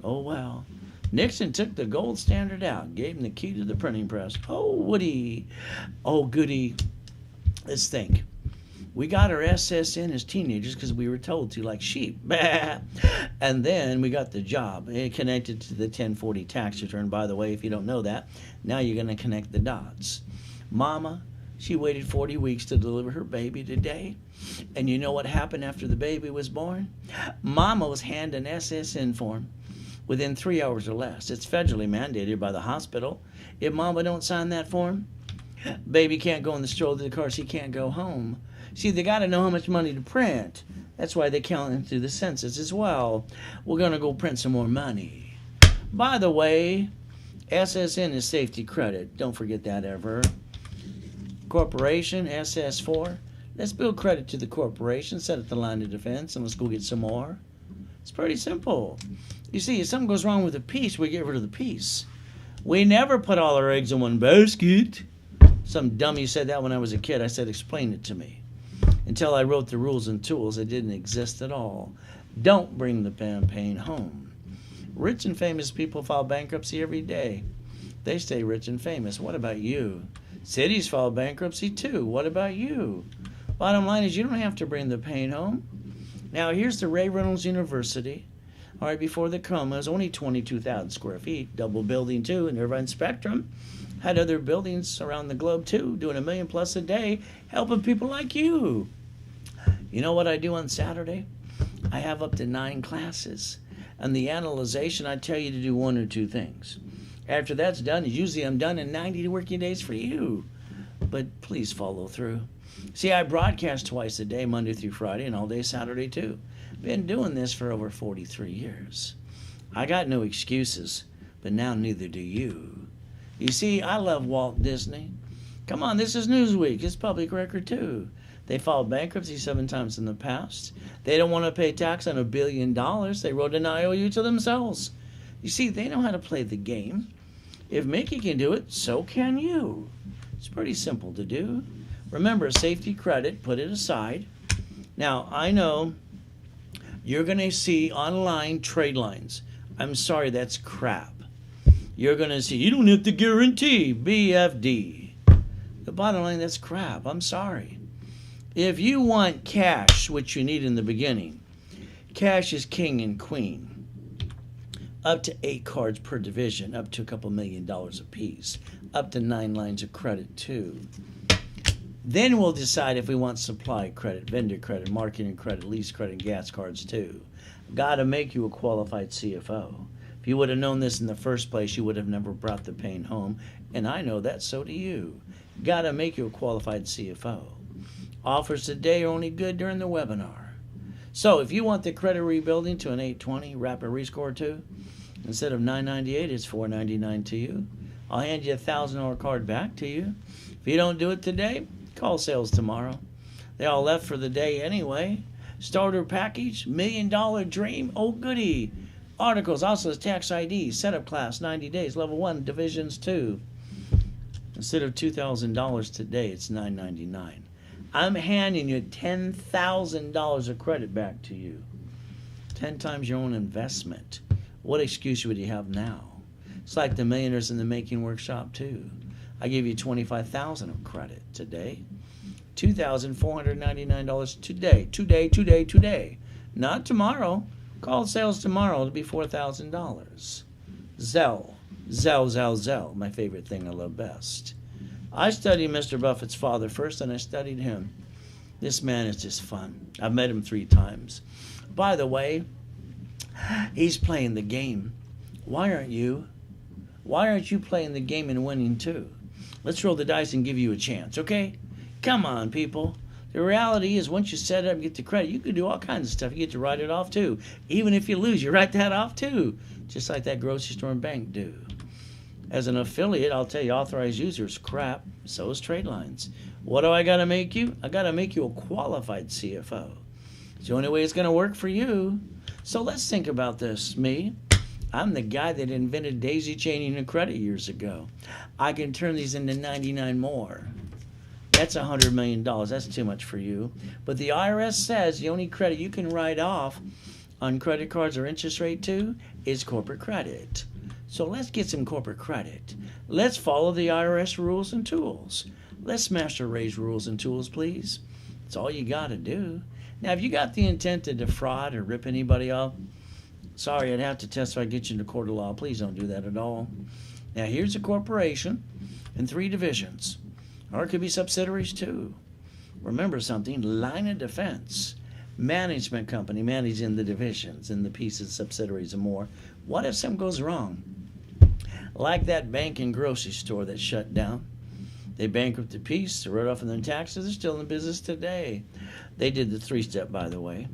Oh, well. Nixon took the gold standard out, gave him the key to the printing press. Oh, Woody. Oh, goody. Let's think. We got our SS in as teenagers because we were told to, like sheep. And then we got the job. It connected to the 1040 tax return. By the way, if you don't know that, now you're going to connect the dots. Mama, she waited 40 weeks to deliver her baby today. And you know what happened after the baby was born? Mama was handed an SSN form within 3 hours or less. It's federally mandated by the hospital. If Mama don't sign that form, baby can't go in the stroller of the car. She can't go home. See, they got to know how much money to print. That's why they count into the census as well. We're going to go print some more money. By the way, SSN is safety credit. Don't forget that ever. Corporation, SS4. Let's build credit to the corporation, set up the line of defense, and let's go get some more. It's pretty simple. You see, if something goes wrong with the piece, we get rid of the piece. We never put all our eggs in one basket. Some dummy said that when I was a kid. I said, explain it to me. Until I wrote the rules and tools, it didn't exist at all. Don't bring the pain home. Rich and famous people file bankruptcy every day. They stay rich and famous. What about you? Cities file bankruptcy too. What about you? Bottom line is you don't have to bring the pain home. Now here's the Reynolds University. All right, before the coma, it was only 22,000 square feet. Double building too in Irvine Spectrum. Had other buildings around the globe too, doing $1 million plus a day, helping people like you. You know what I do on Saturday? I have up to 9 classes. And the analyzation, I tell you to do 1 or 2 things. After that's done, usually I'm done in 90 working days for you. But please follow through. See, I broadcast twice a day, Monday through Friday, and all day Saturday too. Been doing this for over 43 years. I got no excuses, but now neither do you. You see, I love Walt Disney. Come on, this is Newsweek. It's public record too. They filed bankruptcy 7 times in the past. They don't want to pay tax on $1 billion. They wrote an IOU to themselves. You see, they know how to play the game. If Mickey can do it, so can you. It's pretty simple to do. Remember, safety credit, put it aside. Now, I know you're going to see online trade lines. I'm sorry, that's crap. You're going to see, you don't have to guarantee, BFD. The bottom line, that's crap. I'm sorry. If you want cash, which you need in the beginning, cash is king and queen. Up to 8 cards per division, up to a couple $1 million a piece, up to 9 lines of credit too. Then we'll decide if we want supply credit, vendor credit, marketing credit, lease credit, gas cards too. Got to make you a qualified CFO. If you would have known this in the first place, you would have never brought the pain home. And I know that, so do you. Got to make you a qualified CFO. Offers today are only good during the webinar. So if you want the credit rebuilding to an 820 rapid rescore too, instead of $998, it's $499 to you. I'll hand you a $1,000 card back to you. If you don't do it today, call sales tomorrow. They all left for the day anyway. Starter package, $1 million dream, oh goody. Articles, also tax ID, setup class, 90 days, level 1, divisions 2. Instead of $2,000 today, it's $999. I'm handing you $10,000 of credit back to you. 10 times your own investment. What excuse would you have now? It's like the Millionaires in the Making workshop too. I give you $25,000 of credit today. $2,499 today. Today. Not tomorrow. Call sales tomorrow. It'll be $4,000. Zell. My favorite thing I love best. I studied Mr. Buffett's father first, and I studied him. This man is just fun. I've met him 3 times. By the way, he's playing the game. Why aren't you? Why aren't you playing the game and winning too? Let's roll the dice and give you a chance, okay? Come on, people. The reality is once you set it up and get the credit, you can do all kinds of stuff. You get to write it off too. Even if you lose, you write that off too. Just like that grocery store and bank do. As an affiliate, I'll tell you, authorized users crap. So is trade lines. What do I got to make you? I got to make you a qualified CFO. It's the only way it's going to work for you. So let's think about this. Me, I'm the guy that invented daisy chaining and credit years ago. I can turn these into 99 more. That's $100 million. That's too much for you. But the IRS says the only credit you can write off on credit cards or interest rate to is corporate credit. So let's get some corporate credit. Let's follow the IRS rules and tools. Let's master Ray's rules and tools, please. That's all you got to do. Now, if you got the intent to defraud or rip anybody off, sorry, I'd have to testify, get you into court of law. Please don't do that at all. Now, here's a corporation and 3 divisions. Or it could be subsidiaries too. Remember something, line of defense. Management company managing the divisions and the pieces, subsidiaries, and more. What if something goes wrong? Like that bank and grocery store that shut down. They bankrupted the piece, they wrote off on their taxes, they're still in business today. They did the 3-step, by the way.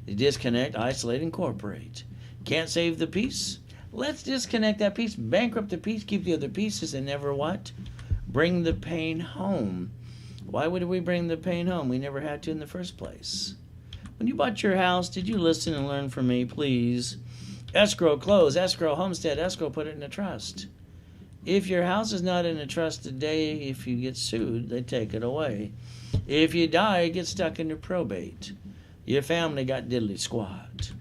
They disconnect, isolate, incorporate. Can't save the piece? Let's disconnect that piece, bankrupt the piece, keep the other pieces, and never what? Bring the pain home. Why would we bring the pain home? We never had to in the first place. When you bought your house, did you listen and learn from me, please? Escrow close, escrow homestead, escrow put it in a trust. If your house is not in a trust today, if you get sued, they take it away. If you die, it gets stuck into probate. Your family got diddly squat.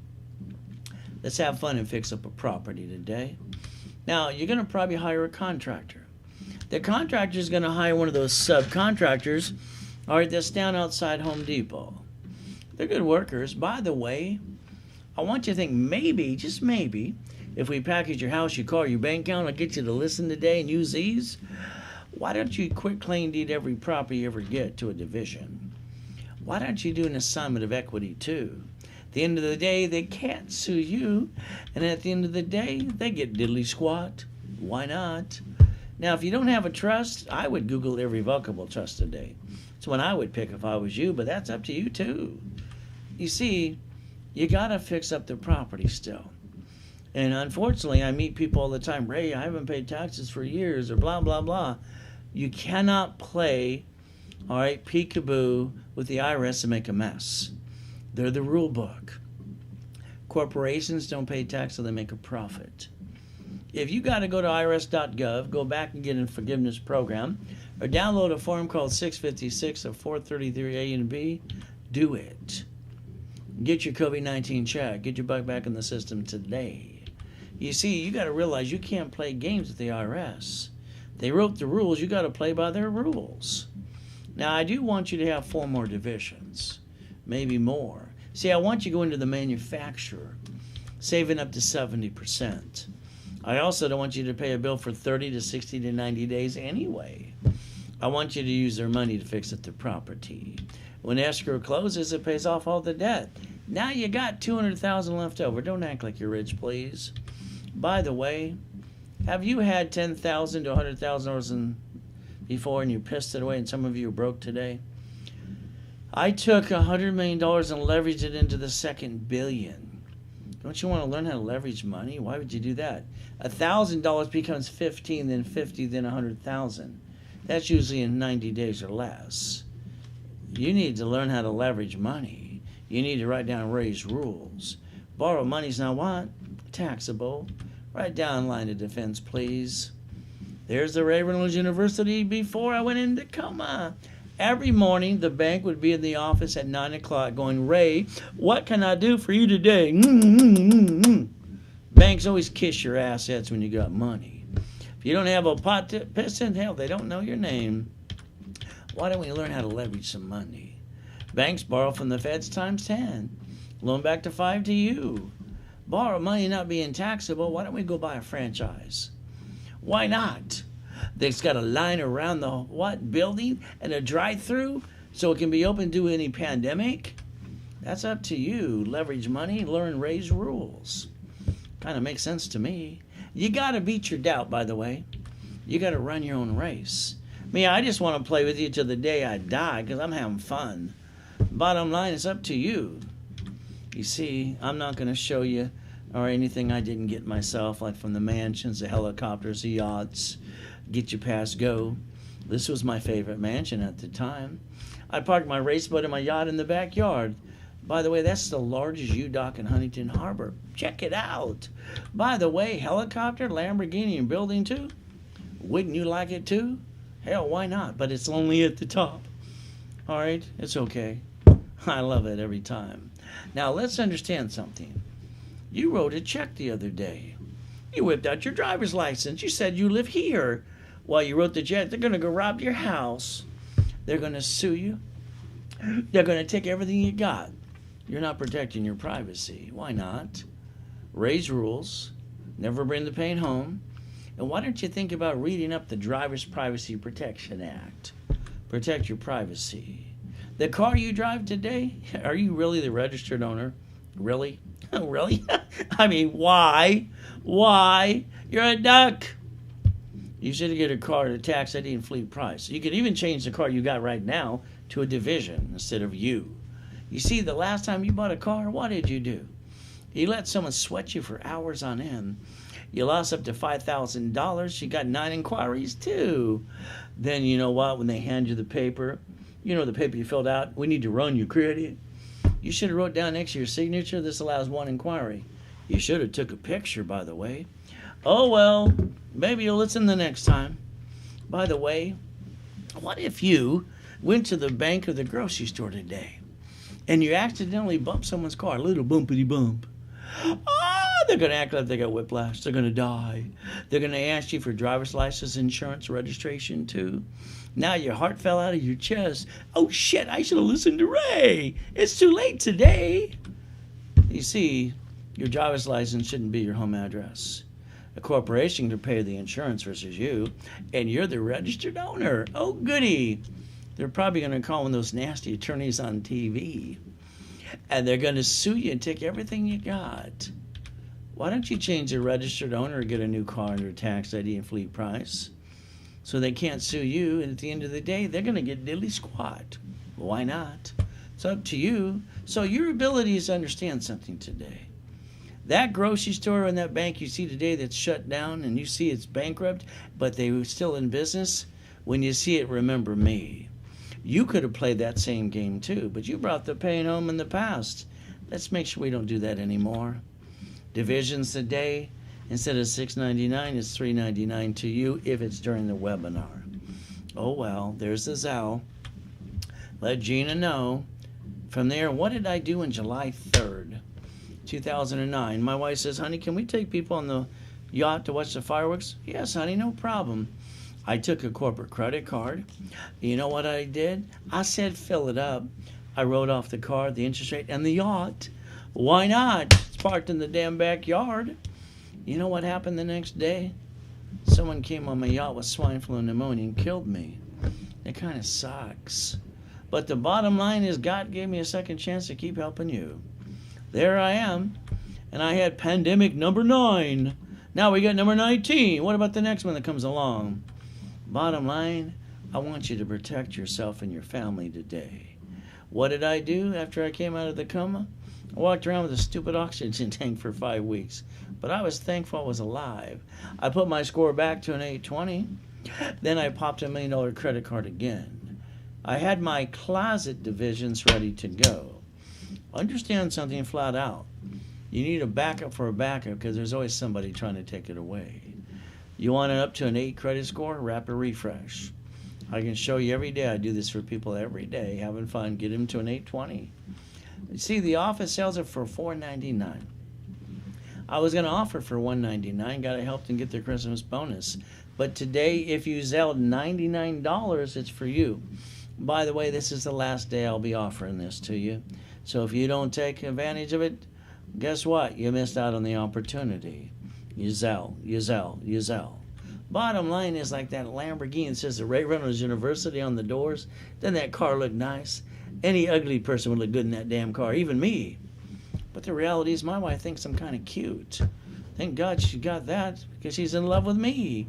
Let's have fun and fix up a property today. Now, you're going to probably hire a contractor. The contractor is going to hire one of those subcontractors, all right, that's down outside Home Depot. They're good workers. By the way, I want you to think maybe, just maybe, if we package your house, your car, your bank account, I'll get you to listen today and use these. Why don't you quit claim deed every property you ever get to a division? Why don't you do an assignment of equity too? At the end of the day, they can't sue you. And at the end of the day, they get diddly squat. Why not? Now, if you don't have a trust, I would Google irrevocable trust today. It's one I would pick if I was you, but that's up to you too. You see, you got to fix up the property still. And unfortunately, I meet people all the time, Ray, I haven't paid taxes for years, or blah, blah, blah. You cannot play, all right, peekaboo with the IRS and make a mess. They're the rule book. Corporations don't pay tax till they make a profit. If you got to go to irs.gov, go back and get a forgiveness program, or download a form called 656 of 433A and B, do it. Get your COVID-19 check. Get your buck back in the system today. You see, you got to realize you can't play games with the IRS. They wrote the rules. You got to play by their rules. Now, I do want you to have 4 more divisions, maybe more. See, I want you to go into the manufacturer, saving up to 70%. I also don't want you to pay a bill for 30 to 60 to 90 days anyway. I want you to use their money to fix up their property. When escrow closes, it pays off all the debt. Now you got $200,000 left over. Don't act like you're rich, please. By the way, have you had $10,000 to $100,000 before and you pissed it away and some of you are broke today? I took $100 million and leveraged it into the $2 billion. Don't you want to learn how to leverage money? Why would you do that? $1,000 becomes 15, then 50, then 100,000. That's usually in 90 days or less. You need to learn how to leverage money. You need to write down Ray's rules. Borrow money's not what? Taxable. Write down line of defense, please. There's the Reynolds University before I went into coma. Every morning, the bank would be in the office at 9 o'clock going, Ray, what can I do for you today? Banks always kiss your assets when you got money. If you don't have a pot to piss in, hell, they don't know your name. Why don't we learn how to leverage some money? Banks borrow from the feds times 10. Loan back to 5 to you. Borrow money not being taxable. Why don't we go buy a franchise? Why not? It's got a line around the what building and a drive-through so it can be open to any pandemic. That's up to you. Leverage money, learn Ray's rules. Kind of makes sense to me. You got to beat your doubt, by the way. You got to run your own race. Me, I just want to play with you till the day I die because I'm having fun. Bottom line, it's up to you. You see, I'm not going to show you or anything I didn't get myself, like from the mansions, the helicopters, the yachts, get you past go. This was my favorite mansion at the time. I parked my race boat and my yacht in the backyard. By the way, that's the largest U-dock in Huntington Harbor. Check it out. By the way, helicopter, Lamborghini, and building too? Wouldn't you like it too? Hell, why not? But it's only at the top. All right, it's okay. I love it every time. Now, let's understand something. You wrote a check the other day. You whipped out your driver's license. You said you live here. While you wrote the check, they're going to go rob your house. They're going to sue you. They're going to take everything you got. You're not protecting your privacy. Why not? Raise rules. Never bring the pain home. And why don't you think about reading up the Driver's Privacy Protection Act? Protect your privacy. The car you drive today, are you really the registered owner? Really? Really? I mean, why? Why? You're a duck. You should get a car at a tax ID and fleet price. You could even change the car you got right now to a division instead of you. You see, the last time you bought a car, what did you do? You let someone sweat you for hours on end. You lost up to $5,000. You got 9 inquiries too. Then you know what? When they hand you the paper, you know the paper you filled out, we need to run your credit. You should have wrote down next to your signature, this allows 1 inquiry. You should have took a picture, by the way. Oh well, maybe you'll listen the next time. By the way, what if you went to the bank or the grocery store today and you accidentally bumped someone's car, a little bumpity bump? Oh, they're going to act like they got whiplash. They're going to die. They're going to ask you for driver's license, insurance, registration too. Now your heart fell out of your chest. Oh shit, I should have listened to Ray. It's too late today. You see, your driver's license shouldn't be your home address. A corporation can pay the insurance versus you, and you're the registered owner. Oh, goody. They're probably going to call one of those nasty attorneys on TV, and they're going to sue you and take everything you got. Why don't you change the registered owner or get a new car under tax ID and fleet price so they can't sue you, and at the end of the day, they're going to get diddly squat. Why not? It's up to you. So your ability is to understand something today. That grocery store and that bank you see today that's shut down and you see it's bankrupt, but they were still in business, when you see it, remember me. You could have played that same game too, but you brought the pain home in the past. Let's make sure we don't do that anymore. Divisions today, instead of $6.99, it's $3.99 to you if it's during the webinar. Oh well, there's the Zell. Let Gina know. From there, what did I do on July 3rd? 2009. My wife says, honey, can we take people on the yacht to watch the fireworks? Yes, honey, no problem. I took a corporate credit card. You know what I did? I said, fill it up. I wrote off the card, the interest rate, and the yacht. Why not? It's parked in the damn backyard. You know what happened the next day? Someone came on my yacht with swine flu and pneumonia and killed me. It kind of sucks. But the bottom line is God gave me a second chance to keep helping you. There I am, and I had pandemic number 9. Now we got number 19. What about the next one that comes along? Bottom line, I want you to protect yourself and your family today. What did I do after I came out of the coma? I walked around with a stupid oxygen tank for 5 weeks, but I was thankful I was alive. I put my score back to an 820. Then I popped $1 million credit card again. I had my closet divisions ready to go. Understand something flat out. You need a backup for a backup because there's always somebody trying to take it away. You want it up to an 8 credit score? Rapid refresh. I can show you every day. I do this for people every day, having fun. Get them to an 820. You see, the office sells it for $4.99. I was going to offer for $1.99. Got to help them get their Christmas bonus. But today, if you Zelled $99, it's for you. By the way, this is the last day I'll be offering this to you. So if you don't take advantage of it, guess what? You missed out on the opportunity. You Zell, you Zell, you Zell. Bottom line is like that Lamborghini that says the Reynolds University on the doors. Doesn't that car look nice? Any ugly person would look good in that damn car, even me. But the reality is my wife thinks I'm kind of cute. Thank God she got that because she's in love with me.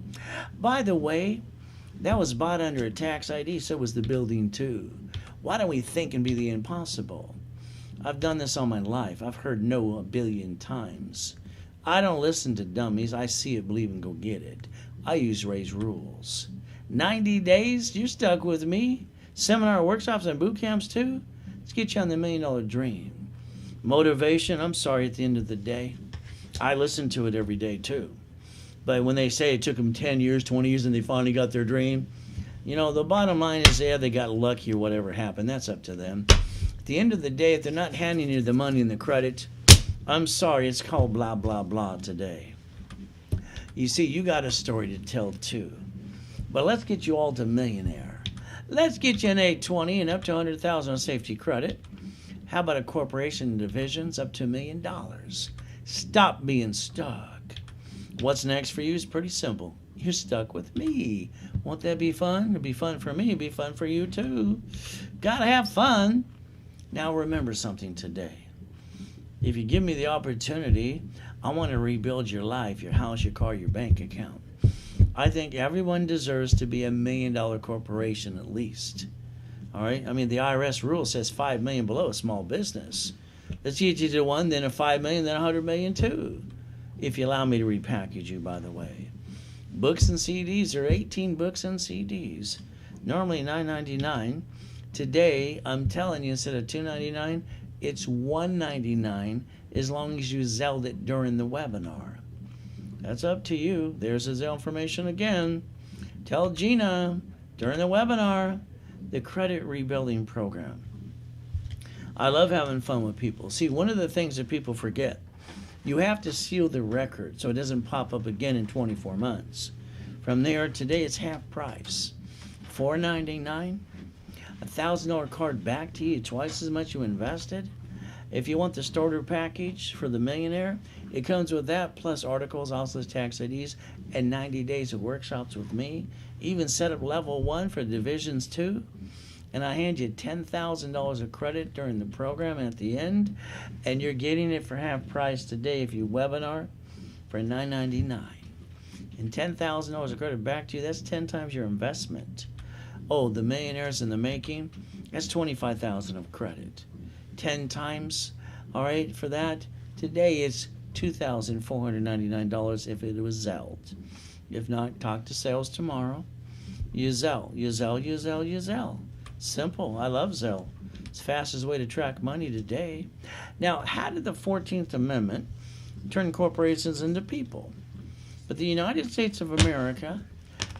By the way, that was bought under a tax ID, so was the building too. Why don't we think and be the impossible? I've done this all my life. I've heard no a billion times. I don't listen to dummies. I see it, believe, and go get it. I use Ray's rules. 90 days, you're stuck with me. Seminar workshops and boot camps too. Let's get you on the $1 million dream. Motivation, I'm sorry, at the end of the day, I listen to it every day too. But when they say it took them 10 years, 20 years, and they finally got their dream, the bottom line is, yeah, they got lucky or whatever happened. That's up to them. At the end of the day, if they're not handing you the money and the credit, I'm sorry, it's called blah, blah, blah today. You see, you got a story to tell too. But let's get you all to millionaire. Let's get you an 820 and up to $100,000 on safety credit. How about a corporation divisions up to $1 million? Stop being stuck. What's next for you is pretty simple. You're stuck with me. Won't that be fun? It'll be fun for me. It'll be fun for you too. Gotta have fun. Now remember something today. If you give me the opportunity, I want to rebuild your life, your house, your car, your bank account. I think everyone deserves to be $1 million corporation at least. All right? I mean, the IRS rule says $5 million below a small business. Let's get you to 1, then a $5 million, then $100 million too. If you allow me to repackage you, by the way. Books and CDs are 18 books and CDs. Normally $9.99. Today, I'm telling you, instead of $2.99, it's $1.99 as long as you Zelled it during the webinar. That's up to you. There's the Zell information again. Tell Gina during the webinar, the credit rebuilding program. I love having fun with people. See, one of the things that people forget, you have to seal the record so it doesn't pop up again in 24 months. From there, today it's half price. $4.99, $1,000 card back to you, twice as much you invested. If you want the starter package for the millionaire, it comes with that, plus articles, also tax IDs, and 90 days of workshops with me. Even set up level 1 for divisions 2. And I hand you $10,000 of credit during the program at the end, and you're getting it for half price today if you webinar for $9.99. And $10,000 of credit back to you, that's 10 times your investment. Oh, the millionaires in the making, that's $25,000 of credit. 10 times, all right, for that. Today it's $2,499 if it was Zelled. If not, talk to sales tomorrow. You Zell, you Zell, you Zell, you Zell. Simple. I love Zell. It's the fastest way to track money today. Now, how did the 14th Amendment turn corporations into people? But the United States of America,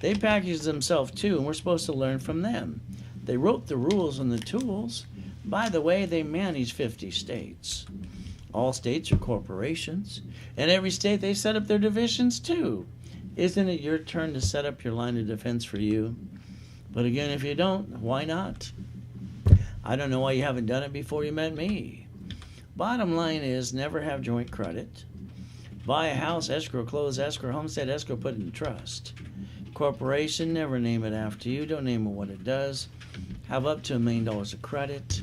they packaged themselves too, and we're supposed to learn from them. They wrote the rules and the tools. By the way, they manage 50 states. All states are corporations. And every state, they set up their divisions too. Isn't it your turn to set up your line of defense for you? But again, if you don't, why not? I don't know why you haven't done it before you met me. Bottom line is, never have joint credit. Buy a house, escrow, close, escrow, homestead, escrow, put it in trust. Corporation, never name it after you. Don't name it what it does. Have up to $1 million of credit.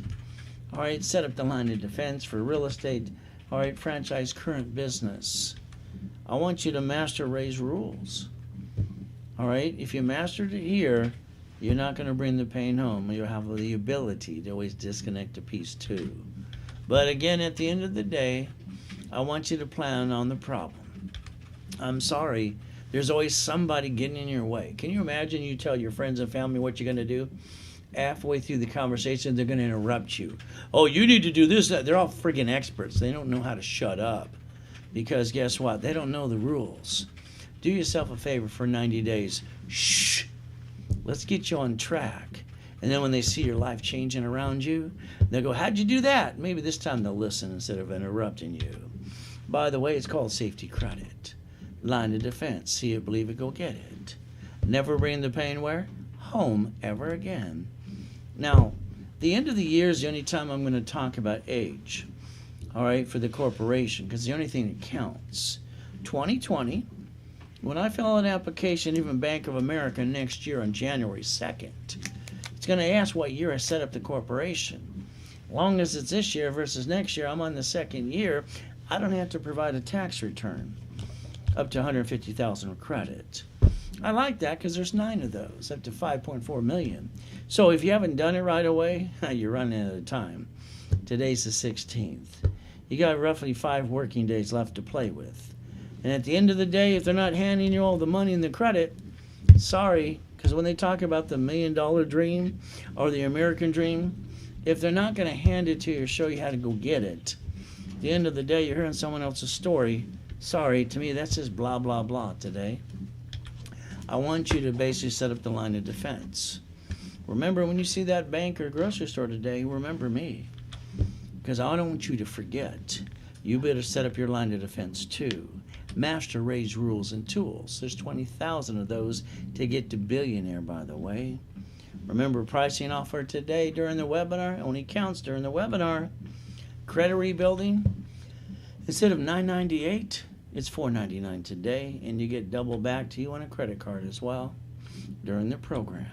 All right, set up the line of defense for real estate. All right, franchise, current business. I want you to master Ray's rules. All right, if you mastered it here, you're not going to bring the pain home. You'll have the ability to always disconnect a piece too. But again, at the end of the day, I want you to plan on the problem. I'm sorry, there's always somebody getting in your way. Can you imagine you tell your friends and family what you're going to do? Halfway through the conversation, they're going to interrupt you. Oh, you need to do this. That. They're all friggin' experts. They don't know how to shut up. Because guess what? They don't know the rules. Do yourself a favor for 90 days. Shh. Let's get you on track. And then when they see your life changing around you, they'll go, how'd you do that? Maybe this time they'll listen instead of interrupting you. By the way, it's called safety credit. Line of defense. See it, believe it, go get it. Never bring the pain where? Home ever again. Now, the end of the year is the only time I'm going to talk about age. All right, for the corporation, because the only thing that counts. 2020. When I fill out an application, even Bank of America next year on January 2nd, it's going to ask what year I set up the corporation. As long as it's this year versus next year, I'm on the second year, I don't have to provide a tax return up to $150,000 of credit. I like that because there's 9 of those, up to $5.4 million. So if you haven't done it right away, you're running out of time. Today's the 16th. You got roughly 5 working days left to play with. And at the end of the day, if they're not handing you all the money and the credit, sorry, because when they talk about the $1 million dream or the American dream, if they're not going to hand it to you or show you how to go get it, at the end of the day, you're hearing someone else's story. Sorry, to me, that's just blah, blah, blah today. I want you to basically set up the line of defense. Remember, when you see that bank or grocery store today, remember me. Because I don't want you to forget. You better set up your line of defense too. Master raise rules and tools. There's 20,000 of those to get to billionaire, by the way. Remember, pricing offer today during the webinar only counts during the webinar. Credit rebuilding, instead of $9.98, it's $4.99 today, and you get double back to you on a credit card as well during the program.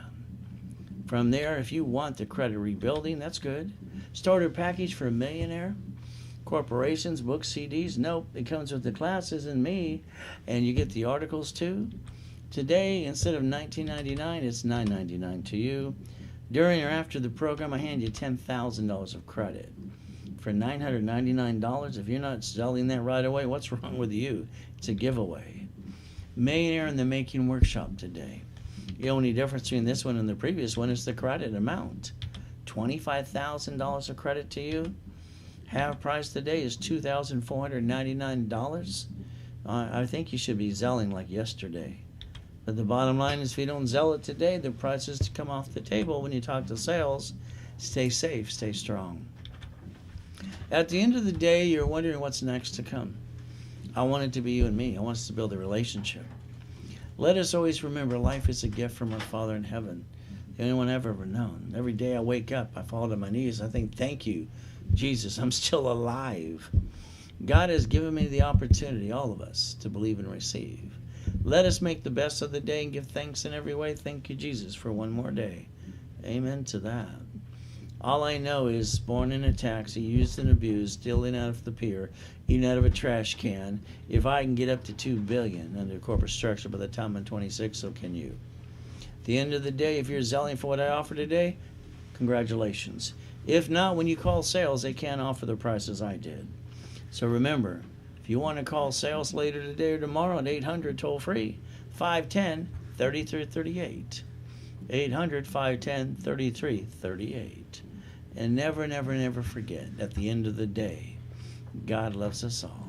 From there, if you want the credit rebuilding, that's good. Starter package for a millionaire. Corporations, books, CDs, nope. It comes with the classes and me, and you get the articles too. Today, instead of $19.99, it's $9.99 to you. During or after the program, I hand you $10,000 of credit. For $999, if you're not selling that right away, what's wrong with you? It's a giveaway. Millionaire in the Making Workshop today. The only difference between this one and the previous one is the credit amount. $25,000 of credit to you. Half price today is $2,499. I think you should be zelling like yesterday. But the bottom line is, if you don't sell it today, the price is to come off the table when you talk to sales. Stay safe, stay strong. At the end of the day, you're wondering what's next to come. I want it to be you and me. I want us to build a relationship. Let us always remember life is a gift from our Father in heaven, the only one I've ever known. Every day I wake up, I fall to my knees. I think, thank you, Jesus, I'm still alive. God has given me the opportunity, all of us, to believe and receive. Let us make the best of the day and give thanks in every way. Thank you, Jesus, for one more day. Amen to that. All I know is born in a taxi, used and abused, stealing out of the pier, eating out of a trash can. If I can get up to $2 billion under corporate structure by the time I'm 26, so can you. At the end of the day, if you're selling for what I offer today, congratulations. If not, when you call sales, they can't offer the prices I did. So remember, if you want to call sales later today or tomorrow at 800 toll free, 510-3338. 800-510-3338. And never, never, never forget, at the end of the day, God loves us all.